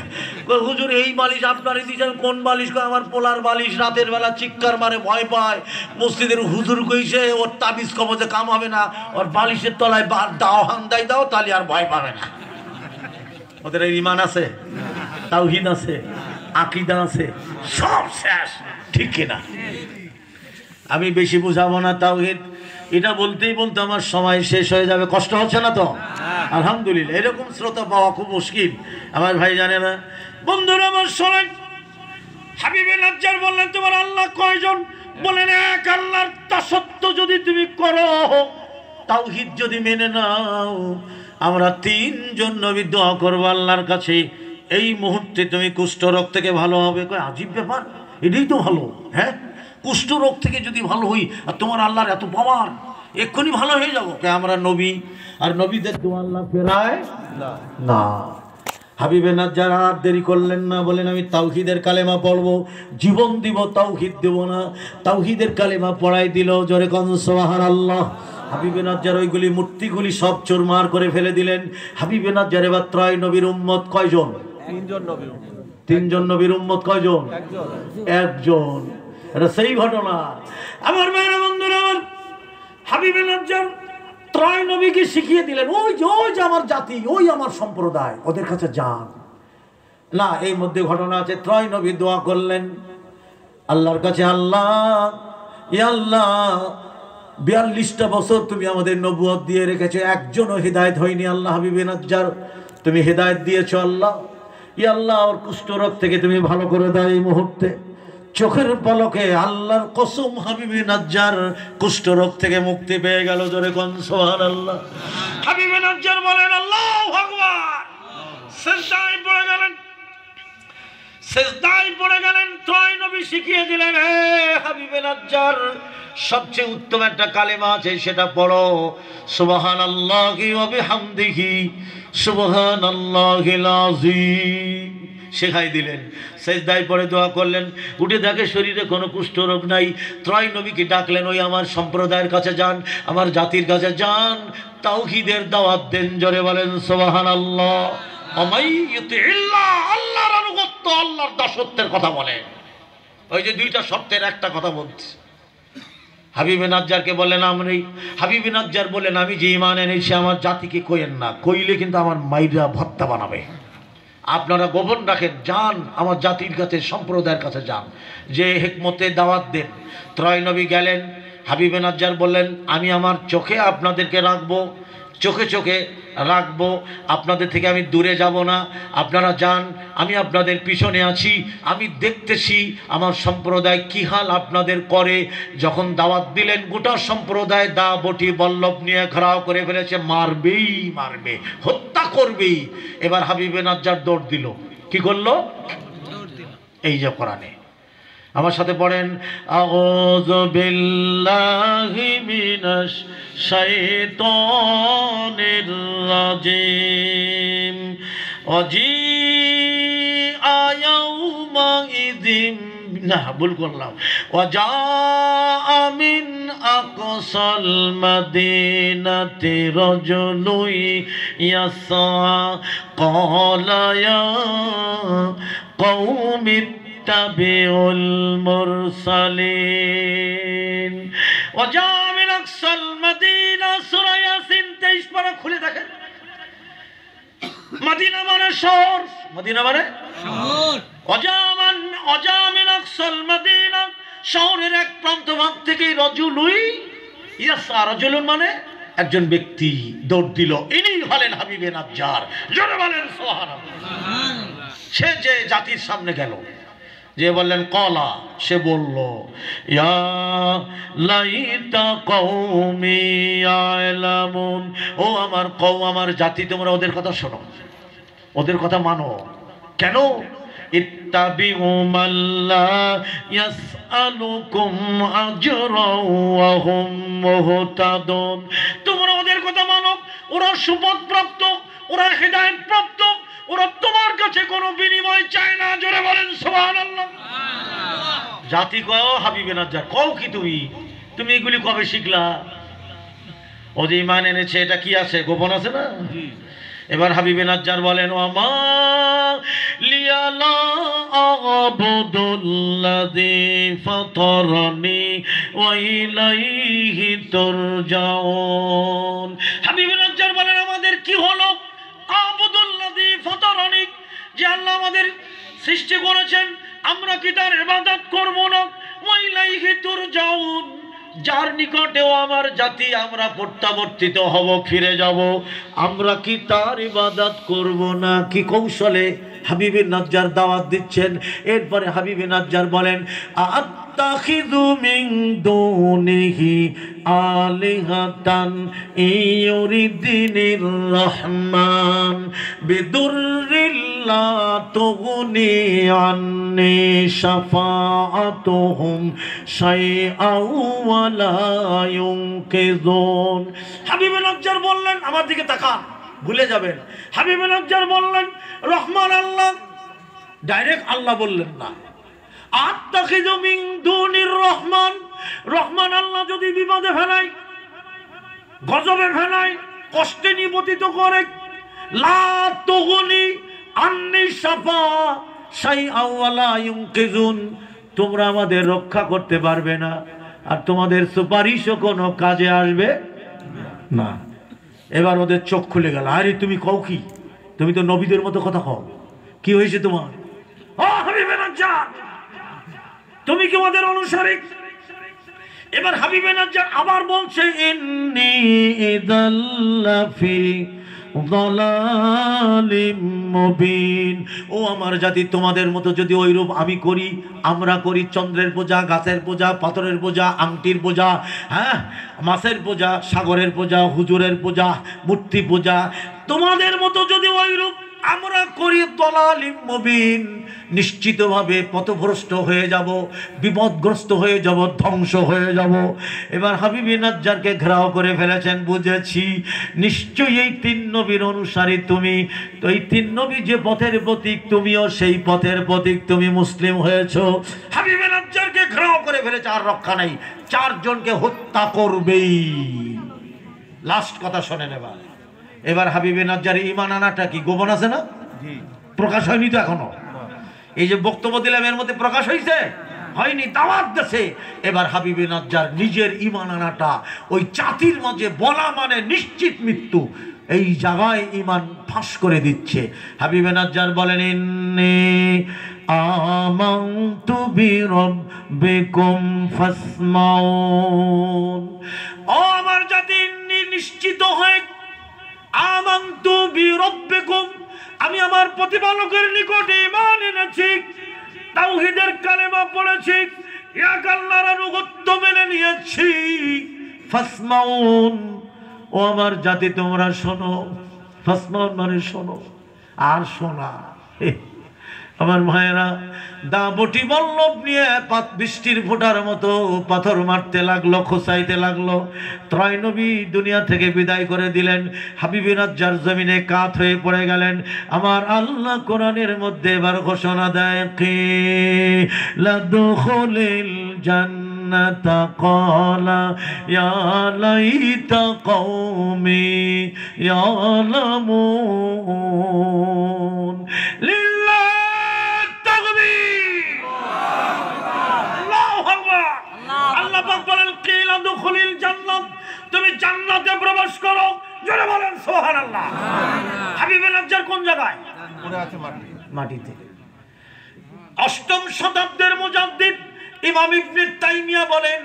হুজুর এই বালিশ আপনারই দিয়েছেন। কোন বালিশ? আমার পোলার বালিশ। রাতের বেলা চিৎকার মারে, ভয় পায়। মসজিদের হুজুর কইছে ওর তাবিজ কবজে কাম হবে না, ওর বালিশের তলায় দাও হান্দাই দাও, তাহলে আর ভয় পাবে না। ওদের ঈমান আছে, তাওহীদ আছে, আকীদা আছে, সব শেষ, ঠিক কিনা? আমি বেশি বুঝাবো না তাওহীদ, এটা বলতেই বলতে আমার সময় শেষ হয়ে যাবে। কষ্ট হচ্ছে না তো? আলহামদুলিল্লাহ। এরকম শ্রোতা পাওয়া খুব মুশকিল আমার ভাই, জানে না। বন্ধুরা আমার শোনেন, হাবিবে নাজ্জার বললেন, তোমার আল্লাহ কয়জন? বলেন, এক আল্লাহর দাসত্ব যদি তুমি করো, তাওহীদ যদি মেনে নাও, আমরা 3 জন নবী দোয়া করবো আল্লাহর কাছে, এই মুহূর্তে তুমি কুষ্ঠরোগ থেকে ভালো হবে। কয় আজীব ব্যাপার, এটাই তো ভালো। হ্যাঁ, কুষ্ঠরোগ থেকে যদি ভালো হই, আর তোমার আল্লাহর এত পাওয়ার, এক্ষুনি ভালো হয়ে যাবো। আমরা নবী, আর নবীদের দোয়া আল্লাহ ফেরায় না। হাবিবে নাজ্জার আর দেরি করলেন না, বলেন আমি তাওহীদের কালেমা পড়বো, জীবন দিব, তাওহীদ দেব না। তাওহীদের কালেমা পড়াই দিল। জোরে কোন সুবহানাল্লাহ। হাবিবে নাজ্জার ওইগুলি মূর্তিগুলি সব চুরমার করে ফেলে দিলেন। হাবিবে নাজ্জার এবার 3 নবীর উম্মত কয়জন? 3 জন নবীর উম্মত কয়জন? একজন। এটা সেই ঘটনা আমার মেয়েরা, বন্ধুরা আমার। হাবিবে নাজ্জার 3 নবীকে শিখিয়ে দিলেন, ওই যে আমার জাতি, ওই আমার সম্প্রদায়, ওদের কাছে যান না। এই মধ্যে ঘটনা আছে, 3 নবী দোয়া করলেন আল্লাহর কাছে, আল্লাহ, ইয়া আল্লাহ, 42টা বছর তুমি আমাদের নবুয়ত দিয়ে রেখেছো, একজনও হিদায়াত হয়নি। আল্লাহ, হাবিবে নাজ্জার তুমি হিদায়াত দিয়েছো। আল্লাহ, ইয়া আল্লাহ, ওর কুষ্ঠরোগ থেকে তুমি ভালো করে দাও এই মুহূর্তে। চোখের পলকে, আল্লাহর কসম, হাবিবে নাজ্জার কুষ্ঠরোগ থেকে মুক্তি পেয়ে গেল। জোরে কোন সুবহানাল্লাহ। হাবিবে নাজ্জার বলেন আল্লাহু আকবার। সিজদায় পড়ে গেলেন, সিজদায় পড়ে গেলেন। 3 নবী শিখিয়ে দিলেন, হে হাবিবে নাজ্জার, সবচেয়ে উত্তম একটা কালেমা আছে, সেটা পড়ো, সুবহানাল্লাহি ওয়া বিহামদিহি সুবহানাল্লাহিল আযীম। শেখাই দিলেন। সেজদায় পড়ে দোয়া করলেন, উঠে দেখে শরীরে কোনো কুষ্ঠরোগ নাই। 3 নবীকে ডাকলেন, ওই আমার সম্প্রদায়ের কাছে যান, আমার জাতির কাছে যান, তাওহীদের দাওয়াত দেন। জোরে বলেন সুবহানাল্লাহ। আল্লাহর আনুগত্য, আল্লাহর দাসত্বের কথা বলেন। ওই যে 2টা শর্তের একটা কথা বলছি। হাবিবে নাজ্জারকে বলেন, হাবিবে নাজ্জার বলেন, আমি যে ঈমান এনেছি আমার জাতিকে কইেন না, কইলে কিন্তু আমার মাইরা ভর্তা বানাবে। আপনারা গোপন রাখেন, যান আমার জাতির কাছে, সম্প্রদায়ের কাছে যান, যে হিকমতে দাওয়াত দেন। 3 নবী গেলেন। হাবিবে নাজ্জার বললেন, আমি আমার চোখে আপনাদেরকে রাখবো, চোখে চোখে রাখবো, আপনাদের থেকে আমি দূরে যাব না। আপনারা যান, আমি আপনাদের পিছনে আছি, আমি দেখতেছি আমার সম্প্রদায় কি হাল আপনাদের করে। যখন দাওয়াত দিলেন, গোটা সম্প্রদায় দা বটি বল্লভ নিয়ে ঘেরাও করে ফেলেছে, মারবেই মারবে, হত্যা করবেই। এবার হাবিবে নাজ্জার দৌড় দিল। কি করলো? এই যে কোরআনে আমার সাথে পড়েন, আউযু বিল্লাহি মিনাশ শাইতানির রাজিম ওয়াজিআ ইয়াউমা ইযিন, না ভুল করলাম, ওয়াজাআ মিন আকসাল মাদিনাতি রাজুলুন ইয়াসা ক্বালা ইয়া কওমি তাবিউল মুরসালিন ওয়াজাআ মিন আকসাল মাদিনা। সূরা ইয়াসিন 23 পারা খুলে দেখেন। মদিনা মানে শহর, মদিনা মানে শহর। অজামান অজামিন আকসাল মদিনা, শহরের এক প্রান্ত ভাগ থেকে রজুলুই ইয়াসা, রজুলুন মানে একজন ব্যক্তি দৌড় দিল, ইনি হলেন হাবিবে নাজ্জার। জোরে বলেন সুবহানাল্লাহ। সে যে জাতির সামনে গেল, যে বললেন কলা, সে বলল ইয়া লাইতা কওমি ইয়ালামুন, ও আমার কওম, আমার জাতি, তোমরা ওদের কথা শোনো, ওদের কথা মানো। কেন? ইত্তাবিউ মাল্লা ইয়াসআলুকুম আজরাও ওয়া হুম মুহতাদুন, তোমরা ওদের কথা মানো, ওরা সুপথপ্রাপ্ত, ওরা হিদায়াত প্রাপ্ত, ওরা তোমার কাছে কোনো বিনিময় চায় না। জোরে বলেন সুবহানাল্লাহ। জাতি কও হাবিবে নাজ্জার, কও কি তুমি এগুলি কবে শিখলা? ও যে ঈমান এনেছে, এটা কি আছে, গোপন আছে না? এবার হাবিবে নাজ্জার বলেন ওয়ামা লিয়ালা আবুদুল্লাযী ফাতারানি ওয়া ইলাইহি তুরজাউন। হাবিবে নাজ্জার বলেন আমাদের কি হলো? আবুদুল্লাযী ফাতারানি, যে আল্লাহ আমাদের সৃষ্টি করেছেন, আমরা কি তার ইবাদত করব না? ওয়া ইলাইহি তুরজাউন, যার নিকটেও আমার জাতি আমরা প্রত্যাবর্তিত হব, ফিরে যাব, আমরা কি তার ইবাদত করব না? কি কৌশলে হাবিবে নাজ্জার দাওয়াত দিচ্ছেন। এরপরে হাবিবে নাজ্জার বলেন আত্তাখিযু মিন দুনিহি আলিহাতান ইউরিদিনির রহমান বিদুররিল্লা তুগনি আন্নি শাফাআতুহুম শাইআও ওয়া লা ইউনকিযুন। হাবিবে নাজ্জার বললেন, আমার দিকে তাকান, ভুলে যাবেন। হাবিবে নাজ্জার বললেন রহমান আল্লাহ, ডাইরেক্ট আল্লাহ বললেন না। আত্তাখিযু মিন দুনির রহমান, রহমান আল্লাহ যদি বিপদে ফেলায়, গজবে ফেলায়, কষ্টে নিপতিত করে, লা তুগনি আন্নি শাফা শাইআও ওয়া লা ইউনকিযুন, তোমরা আমাদের রক্ষা করতে পারবে না, আর তোমাদের সুপারিশও কোনো কাজে আসবে না। এবার ওদের চোখ খুলে গেল, আরে তুমি কও কি? তুমি তো নবীদের মতো কথা কও, কি হয়েছে তোমার? ও হাবিবে নাজ্জার, তুমি কি ওদের অনুসারী? এবার হাবিবে নাজ্জার আবার বলছে ইন্নী ইদাল্লাফি যালালিম মুবিন, ও আমার জাতি, তোমাদের মতো যদি ওইরূপ আমি করি, আমরা করি, চন্দ্রের পূজা, গাছের পূজা, পাথরের পূজা, আংটির পূজা, হ্যাঁ, মাছের পূজা, সাগরের পূজা, হুজুরের পূজা, মূর্তি পূজা, তোমাদের মতো যদি ওইরূপ আমরা করি, যালালিম মুবিন, নিশ্চিতভাবে পথভ্রষ্ট হয়ে যাব, বিপদগ্রস্ত হয়ে যাব, ধ্বংস হয়ে যাব। এবার হাবিবে নাজ্জারকে ঘেরাও করে ফেলেছেন, বুঝেছি নিশ্চয়ই এই তিন নবীর অনুসারী তুমি, তো এই তিন নবী যে পথের প্রতীক, তুমিও সেই পথের প্রতীক, তুমি মুসলিম হয়েছো। হাবিবে নাজ্জারকে ঘেরাও করে ফেলেছে, আর রক্ষা নেই, চারজনকে হত্যা করবেই। লাস্ট কথা শোনেন এবার হাবিবে নাজ্জার ঈমান আনাটা কি গোপন আছে না? প্রকাশ হয়নি তো এখনো। এই যে বক্তব্য দিলাম, এর মধ্যে প্রকাশ হয়েছে? হয়নি, দাওয়াত দেশে। এবার হাবিবে নাজ্জার নিজের ঈমান আনাটা ওই জাতির মাঝে বলা মানে নিশ্চিত মৃত্যু, এই জায়গায় ঈমান ফাঁস করে দিচ্ছে। হাবিবে নাজ্জার বলেন ইন্নী আমানতু বিরাব্বিকুম ফাসমাউন, ও আমার জাতি, নিশ্চিত হয়ে আমানতু বিরাব্বিকুম, আমি আমার প্রতিপালকের নিকটে ঈমান এনেছি, তাওহীদের কালেমা পড়েছি, এক আল্লাহর আনুগত্য মেনে নিয়েছি। ফাসমাউন, ও আমার জাতি তোমরা শোনো। ফাসমাউন মানে শোনো আর শোনা। আমার ভাইয়েরা, দাবটি বল্লভ নিয়ে বৃষ্টির ফোঁটার মতো পাথর মারতে লাগলো, খোঁচাইতে লাগলো। ত্রয় নবী দুনিয়া থেকে বিদায় করে দিলেন, হাবিবে নাজ্জার জমিনে কাত হয়ে পড়ে গেলেন। আমার আল্লাহ কোরআনের মধ্যে এবার ঘোষণা দেয়, কিলা দুখুলিল জান্নাতা ক্বালা ইয়া লাইতা কওমি ইয়ালামুন। তুমি জান্নাতে প্রবেশ করো। জোরে বলেন সুবহানাল্লাহ। হাবিবে নাজ্জার কোন জায়গায়? মাটিতে। অষ্টম শতাব্দীর মুজাদ্দিদ ইমাম ইবনে তাইমিয়া বলেন,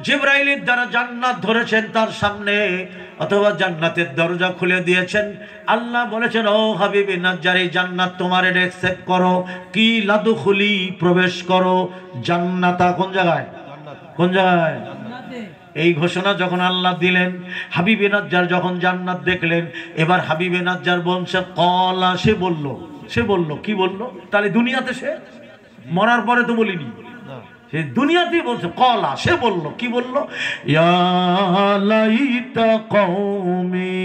জিবরাইলের দ্বারা জান্নাত ধরেছেন তার সামনে, অথবা জান্নাতের দরজা খুলে দিয়েছেন। আল্লাহ বলেছেন, ও হাবিবি নাজ্জার, এই জান্নাত তোমার, এটা অ্যাকসেপ্ট করো। কি লাদুখুলি, প্রবেশ করো জান্নাতা। কোন জায়গায়? কোন জায়গায়? এই ঘোষণা যখন আল্লাহ দিলেন, হাবিবে নাজ্জার যখন জান্নাত দেখলেন, এবার হাবিবে নাজ্জার বলছে কলা, সে বলল কি বলল? তাহলে দুনিয়াতে সে মরার পরে তো বলিনি, সে দুনিয়াতেই বলছে কলা, সে বলল কি বলল? ইয়া লাইতা কওমি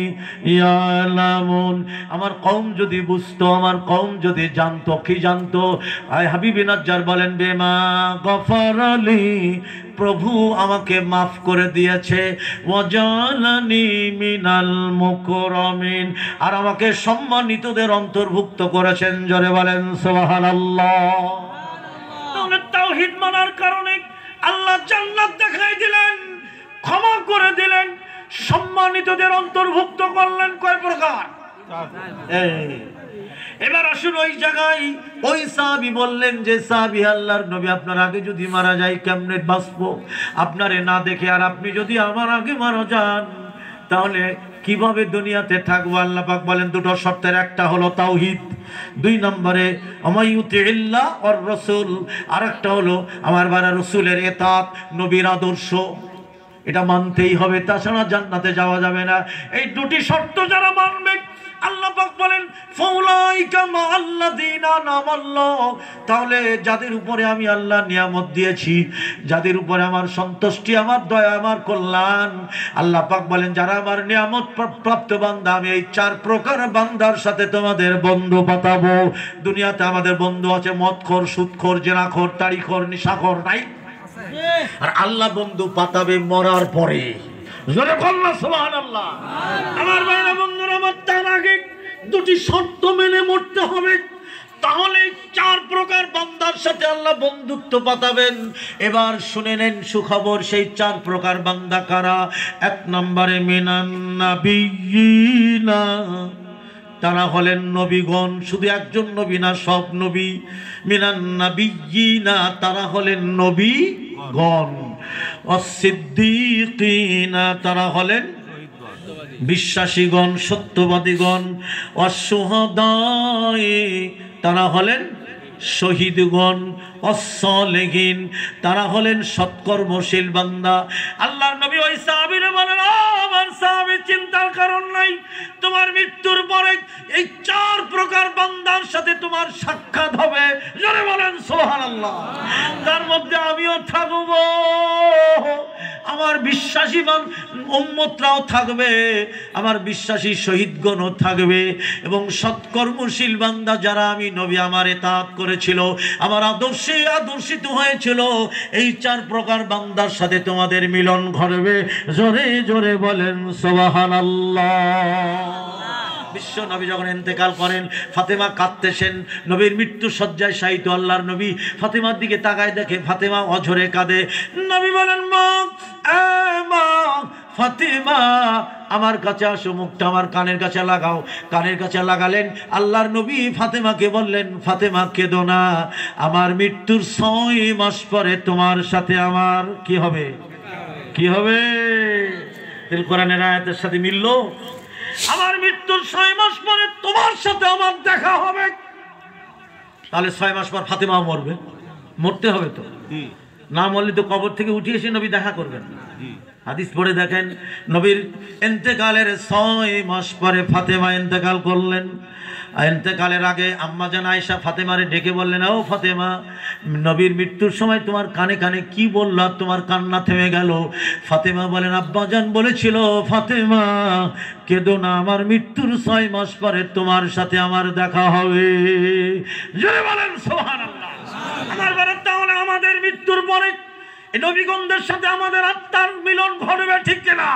ইয়ালামুন, আমার কওম যদি বুঝতো, আমার কওম যদি জানতো। কি জানতো? আয় হাবিবে নাজ্জার বলেন, বেমা গফারালি, প্রভু আমাকে মাফ করে দিয়েছে, ওয়াজালানি মিনাল মুকরামিন, আর আমাকে সম্মানিতদের অন্তর্ভুক্ত করেছেন। জোরে বলেন সুবহানাল্লাহ। তাহলে তাওহীদ মানার কারণে আল্লাহ জান্নাত দেখাই দিলেন, ক্ষমা করে দিলেন, সম্মানিতদের অন্তর্ভুক্ত করলেন। কয় প্রকার? এবার আসুন ওই জায়গায় ওই সাহাবী বললেন যে, সাহাবী আল্লাহর নবী, আপনার আগে যদি মারা যায় কেমনে বাঁচবো? আপনারে না দেখে আর আপনি যদি আমার আগে মারা যান, তাহলে কিভাবে দুনিয়াতে থাকবো? আল্লাহ পাক বলেন দুটো শর্তের, একটা হলো তাওহীদ, 2 নম্বরে আমাইয়ুতিল্লাহ ওয়ার রাসূল, আর একটা হলো আমার বারা রাসূলের ইতাআত, নবীর আদর্শ, এটা মানতেই হবে, তাছাড়া জান্নাতে যাওয়া যাবে না। এই দুটি শর্ত যারা মানবে, আল্লাহ পাক বলেন ফাউলাইকা মাআল্লাযীনা নামাল্লাহ, তাহলে যাদের উপরে আমি আল্লাহ নিয়ামত দিয়েছি, যাদের উপরে আমার সন্তুষ্টি, আমার দয়া, আমার কল্যাণ, আল্লাহ পাক বলেন যারা আমার নিয়ামত প্রাপ্ত বান্দা, আমি এই 4 প্রকার বান্দার সাথে তোমাদের বন্ধু পাতাবো। দুনিয়াতে আমাদের বন্ধু আছে মদখোর, সুদখোর, জেনাখোর, তাড়িখোর, নিশাখোর, নাই? আর আল্লাহ বন্ধু পাতাবে মরার পরে। জোরে বলনা সুবহানাল্লাহ। আমার ভাইরা বন্ধুরা, আমার তার আগে দুটি শর্ত মেনে মরতে হবে, তাহলে 4 প্রকার বান্দার সাথে আল্লাহ বন্ধুত্ব পাতাবেন। এবার শুনে নেন সুখবর, সেই 4 প্রকার বান্দা কারা? 1 নম্বরে মিনান নাবিয়িনা, তারা হলেন নবীগণ, শুধু একজন নবী না, সব নবী। মিনান নাবিয়িনা, তারা হলেন নবীগণ। অসিদ্দিকিনা, তারা হলেন বিশ্বাসীগণ, সত্যবাদীগণ। অশুহাদায়ে, তারা হলেন শহীদগণ। অসলেহিন, তারা হলেন সৎকর্মশীল বান্দা। আল্লাহর নবী ওই সাহাবীরে বলেন, আমার সাহাবী, চিন্তার কারণ নাই, তোমার মৃত্যুর পরে এই 4 প্রকার বান্দার সাথে তোমার সাক্ষাৎ হবে। জোরে বলেন সুবহানাল্লাহ। তার মধ্যে আমিও থাকব, আমার বিশ্বাসী উম্মতরাও থাকবে, আমার বিশ্বাসী শহীদগণও থাকবে, এবং সৎকর্মশীল বান্দা যারা আমি নবী আমার ইতাআত করেছিল, আমার আদর্শে আদর্শিত হয়েছিল, এই 4 প্রকার বান্দার সাথে তোমাদের মিলন ঘটবে। জোরে জোরে বলেন সুবহানাল্লাহ। বিশ্ব নবী যখন ইন্তেকাল করেন, ফাতেমা কাঁদতেছেন, নবীর মৃত্যু শয্যায় শায়িত আল্লাহর নবী ফাতেমার দিকে তাকায়, দেখে ফাতেমা অঝরে কাঁদে। নবী বলেন, মা, মা ফাতেমা, আমার কাছে আসো, মুখটা আমার কানের কাছে লাগাও। কানের কাছে লাগালেন, আল্লাহর নবী ফাতেমাকে বললেন, ফাতেমা কেঁদো না, আমার মৃত্যুর 6 মাস পরে তোমার সাথে আমার কি হবে? কি হবে? তেল কোরআনের আয়াতের সাথে মিলল। আমার মৃত্যুর 6 মাস পরে তোমার সাথে আমার দেখা হবে। তাহলে 6 মাস পর ফাতেমাও মরবে, মরতে হবে তো, না মরলে তো কবর থেকে উঠে এসে নবী দেখা করবেন। হাদিস পড়ে দেখেন, নবীর ইন্তেকালের 6 মাস পরে ফাতেমা ইন্তেকাল করলেন। ইন্তেকালের আগে আম্মাজান আয়েশা ফাতেমারে ডেকে বললেন, ও ফাতেমা, নবীর মৃত্যুর সময় তোমার কানে কানে কি বললো, তোমার কান্না থেমে গেল? ফাতেমা বলেন, আব্বাজান বলেছিল, ফাতেমা কেঁদো না, আমার মৃত্যুর 6 মাস পরে তোমার সাথে আমার দেখা হবে। জোরে বলেন সুবহানাল্লাহ। আমার বাবা, তাহলে আমাদের মৃত্যুর পরে এই নবীগণদের সাথে আমাদের আত্মার মিলন ঘটবে, ঠিক কিনা?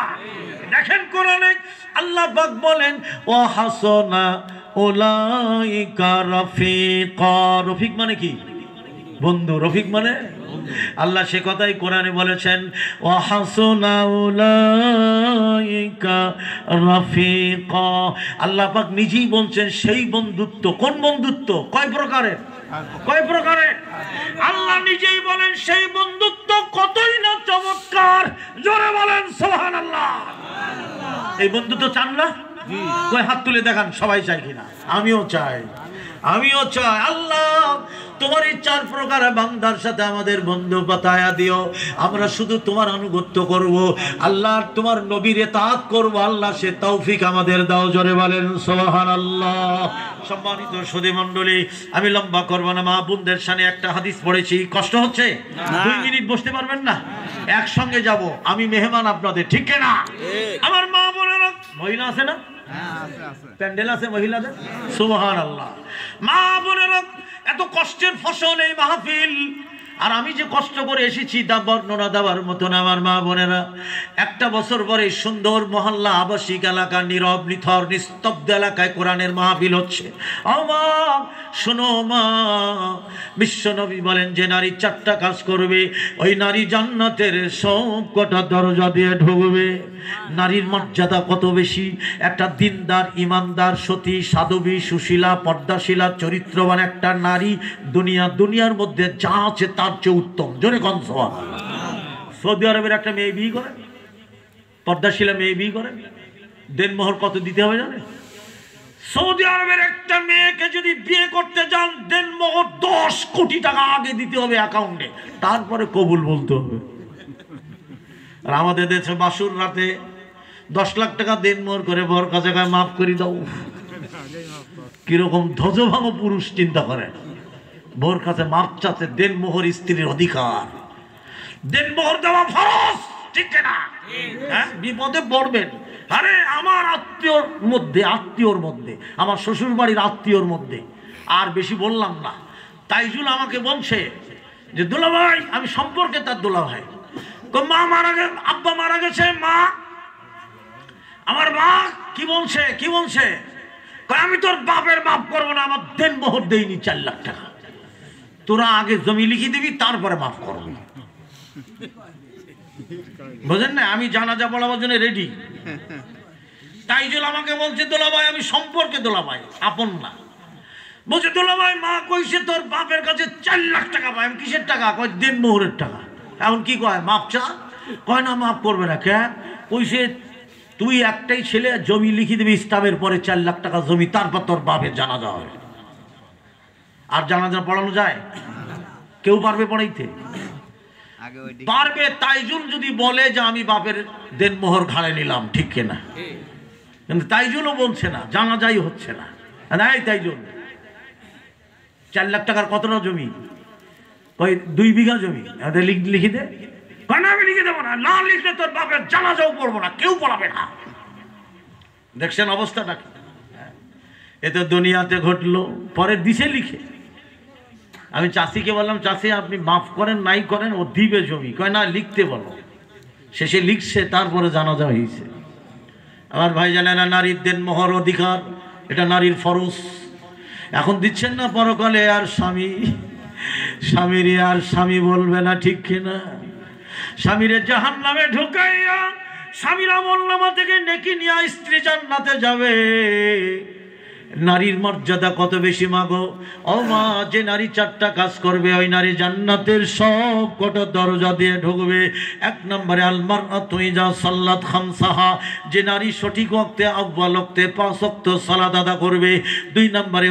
দেখেন কোরআনে আল্লাহ পাক বলেন, ওয়া হাসানা উলাইকা রাফিকা। রফিক মানে কি? বন্ধু। রফিক মানে আল্লাহ সে কথাই কোরআনে বলেছেন, ওয়া হাসানা উলাইকা রাফিকা। আল্লাহ পাক নিজেই বলছেন সেই বন্ধুত্ব। কোন বন্ধুত্ব? কয় প্রকারের? কয় প্রকারে? আল্লাহ নিজেই বলেন সেই বন্ধুত্ব কতই না চমৎকার, জোরে বলেন সুবহানাল্লাহ। এই বন্ধুত্ব চান না? কয় হাত তুলে দেখান সবাই চাই কিনা। আমিও চাই, আমিও চাই। আল্লাহ তোমার এই 4 প্রকার বান্দার সাথে আমাদের বন্ধু পাতায়া দিও, আমরা শুধু তোমার আনুগত্য করব আল্লাহ, তোমার নবীর ইতাআত করব আল্লাহ, সে তৌফিক আমাদের দাও, জোরে বলেন সুবহানাল্লাহ। সম্মানিত সুধী মণ্ডলী, আমি লম্বা করব না, মা বোনদের সামনে একটা হাদিস পড়েছি, কষ্ট হচ্ছে? 2 মিনিট বসতে পারবেন না? একসঙ্গে যাব, আমি মেহমান আপনাদের, ঠিক না? আমার মা বোনেরা, মহিলা আছে না? প্যান্ডেল আছে মহিলাদের, সুবহানাল্লাহ। মা বোনেরা, এত কষ্টের ফসল এই মাহফিল, আর আমি যে কষ্ট করে এসেছি তা বর্ণনা দেওয়ার মতো না। আমার মা বোনেরা, একটা বছর পরে সুন্দর মহল্লা আবাসিক এলাকা, নীরব নিথর নিস্তব্ধ এলাকায় কোরআনের মাহফিল হচ্ছে। আমার শোনো মা, বিশ্বনবী বলেন যে নারী 4টা কাজ করবে, ওই নারী জান্নাতের সব কটা দরজা দিয়ে ঢুকবে। নারীর মর্যাদা কত বেশি! একটা দিনদার, ইমানদার, সতী, সাধবী, সুশীলা, পর্দাশীলা, চরিত্রবান একটা নারী দুনিয়ার মধ্যে যা আছে তার চেয়ে উত্তম, জোরে কোন সুবহানাল্লাহ। সৌদি আরবের একটা মেয়ে বিয়ে করে, পর্দাশীলা মেয়ে বিয়ে করে, দেনমোহর কত দিতে হবে জানে? সৌদি আরবের একটা মেয়েকে যদি বিয়ে করতে যান, দেনমোহর 10 কোটি টাকা আগে দিতে হবে অ্যাকাউন্টে, তারপরে কবুল বলতে হবে। আর আমাদের দেশে বাসুর রাতে 10 লাখ টাকা দেনমোহর করে বর কাছে গায়ে মাফ করে দাও। কিরকম ধ্বজভাঙ্গ পুরুষ চিন্তা করে, বর কাছে মাপ চাচ্ছে। দেনমোহর স্ত্রীর অধিকার, দেনমোহর দেওয়া ফরজ, ঠিক না? হ্যাঁ, বিপদে পড়বেন। আরে আমার আত্মীয়র মধ্যে, আমার শ্বশুর বাড়ির আত্মীয়র মধ্যে, আর বেশি বললাম না, তাইজুল আমাকে বলছে যে দুলাভাই, আমি সম্পর্কে তার দুলাভাই, মা মারা গেছে, আব্বা মারা গেছে, মা আমার মা কি বলছে, আমি তোর বাপের মাপ করবো না, আমার দেনমোহর দেইনি 4 লাখ টাকা, তোরা আগে জমি লিখে দিবি তারপরে মাফ করবি। বুঝেন না? আমি জানাজা পড়াবার জন্য রেডি। তাইজুল আমাকে বলছে দুলাভাই, আমি সম্পর্কে দুলাভাই, আপন না। বলছে দুলাভাই, মা কইছে তোর বাপের কাছে 4 লাখ টাকা পাই। আমি কিসের টাকা? কয় দেনমোহরের টাকা। এখন কি কয়? মাপ চা। কয় না মাফ করবে না। কে কইছে? তুই একটাই ছেলে, জমি লিখে দিবি ইসলামের পরে 4 লাখ টাকা জমি, তারপর তোর বাপের জানাজা হবে। আর জানাজা পড়ানো যায়? কেউ পারবে পড়াইতে? পারবে তাইজুল যদি বলে যে আমি বাপের দেনমোহর ঘাড়ে নিলাম, ঠিক কিনা? কিন্তু তাইজুলও বলছে না, জানাজাই হচ্ছে না। নাই তাইজুল, 4 লাখ টাকার কতটা জমি? ওই 2 বিঘা জমি, লিখে দে। আমি লিখে দেবো না, না লিখলে তোর বাপের জানাজাও পড়বো না, কেউ পড়াবে না। দেখছেন অবস্থাটা কি? এ তো দুনিয়াতে ঘটলো, পরের দিশে লিখে। আমি চাষিকে বললাম, চাষি আপনি মাফ করেন নাই করেন, ও দিবে জমি। কয় না, লিখতে বলো। শেষে লিখছে, তারপরে জানাজা হয়েছে। আমার ভাই জানে না, নারীর দেনমোহর অধিকার, এটা নারীর ফরজ। এখন দিচ্ছেন না পরকালে, আর স্বামীরে আর স্বামী বলবে না, ঠিক কিনা? স্বামীরে জাহান্নামে ঢুকাইয়া স্বামীর আমলনামা থেকে নেকি নিয়ে স্ত্রী জান্নাতে যাবে। নারীর মর্যাদা কত বেশি মাগো! ও মা, যে নারী 4টা কাজ করবে, ওই নারী জান্নাতের সব কটা দরজা দিয়ে ঢুকবে। 1 নম্বরে আল মারআতু ইযা সাল্লাত খামসাহা, যে নারী সঠিক ওয়াক্তে আউয়াল ওয়াক্তে 5 ওয়াক্ত সালাত আদা করবে। 2 নম্বরে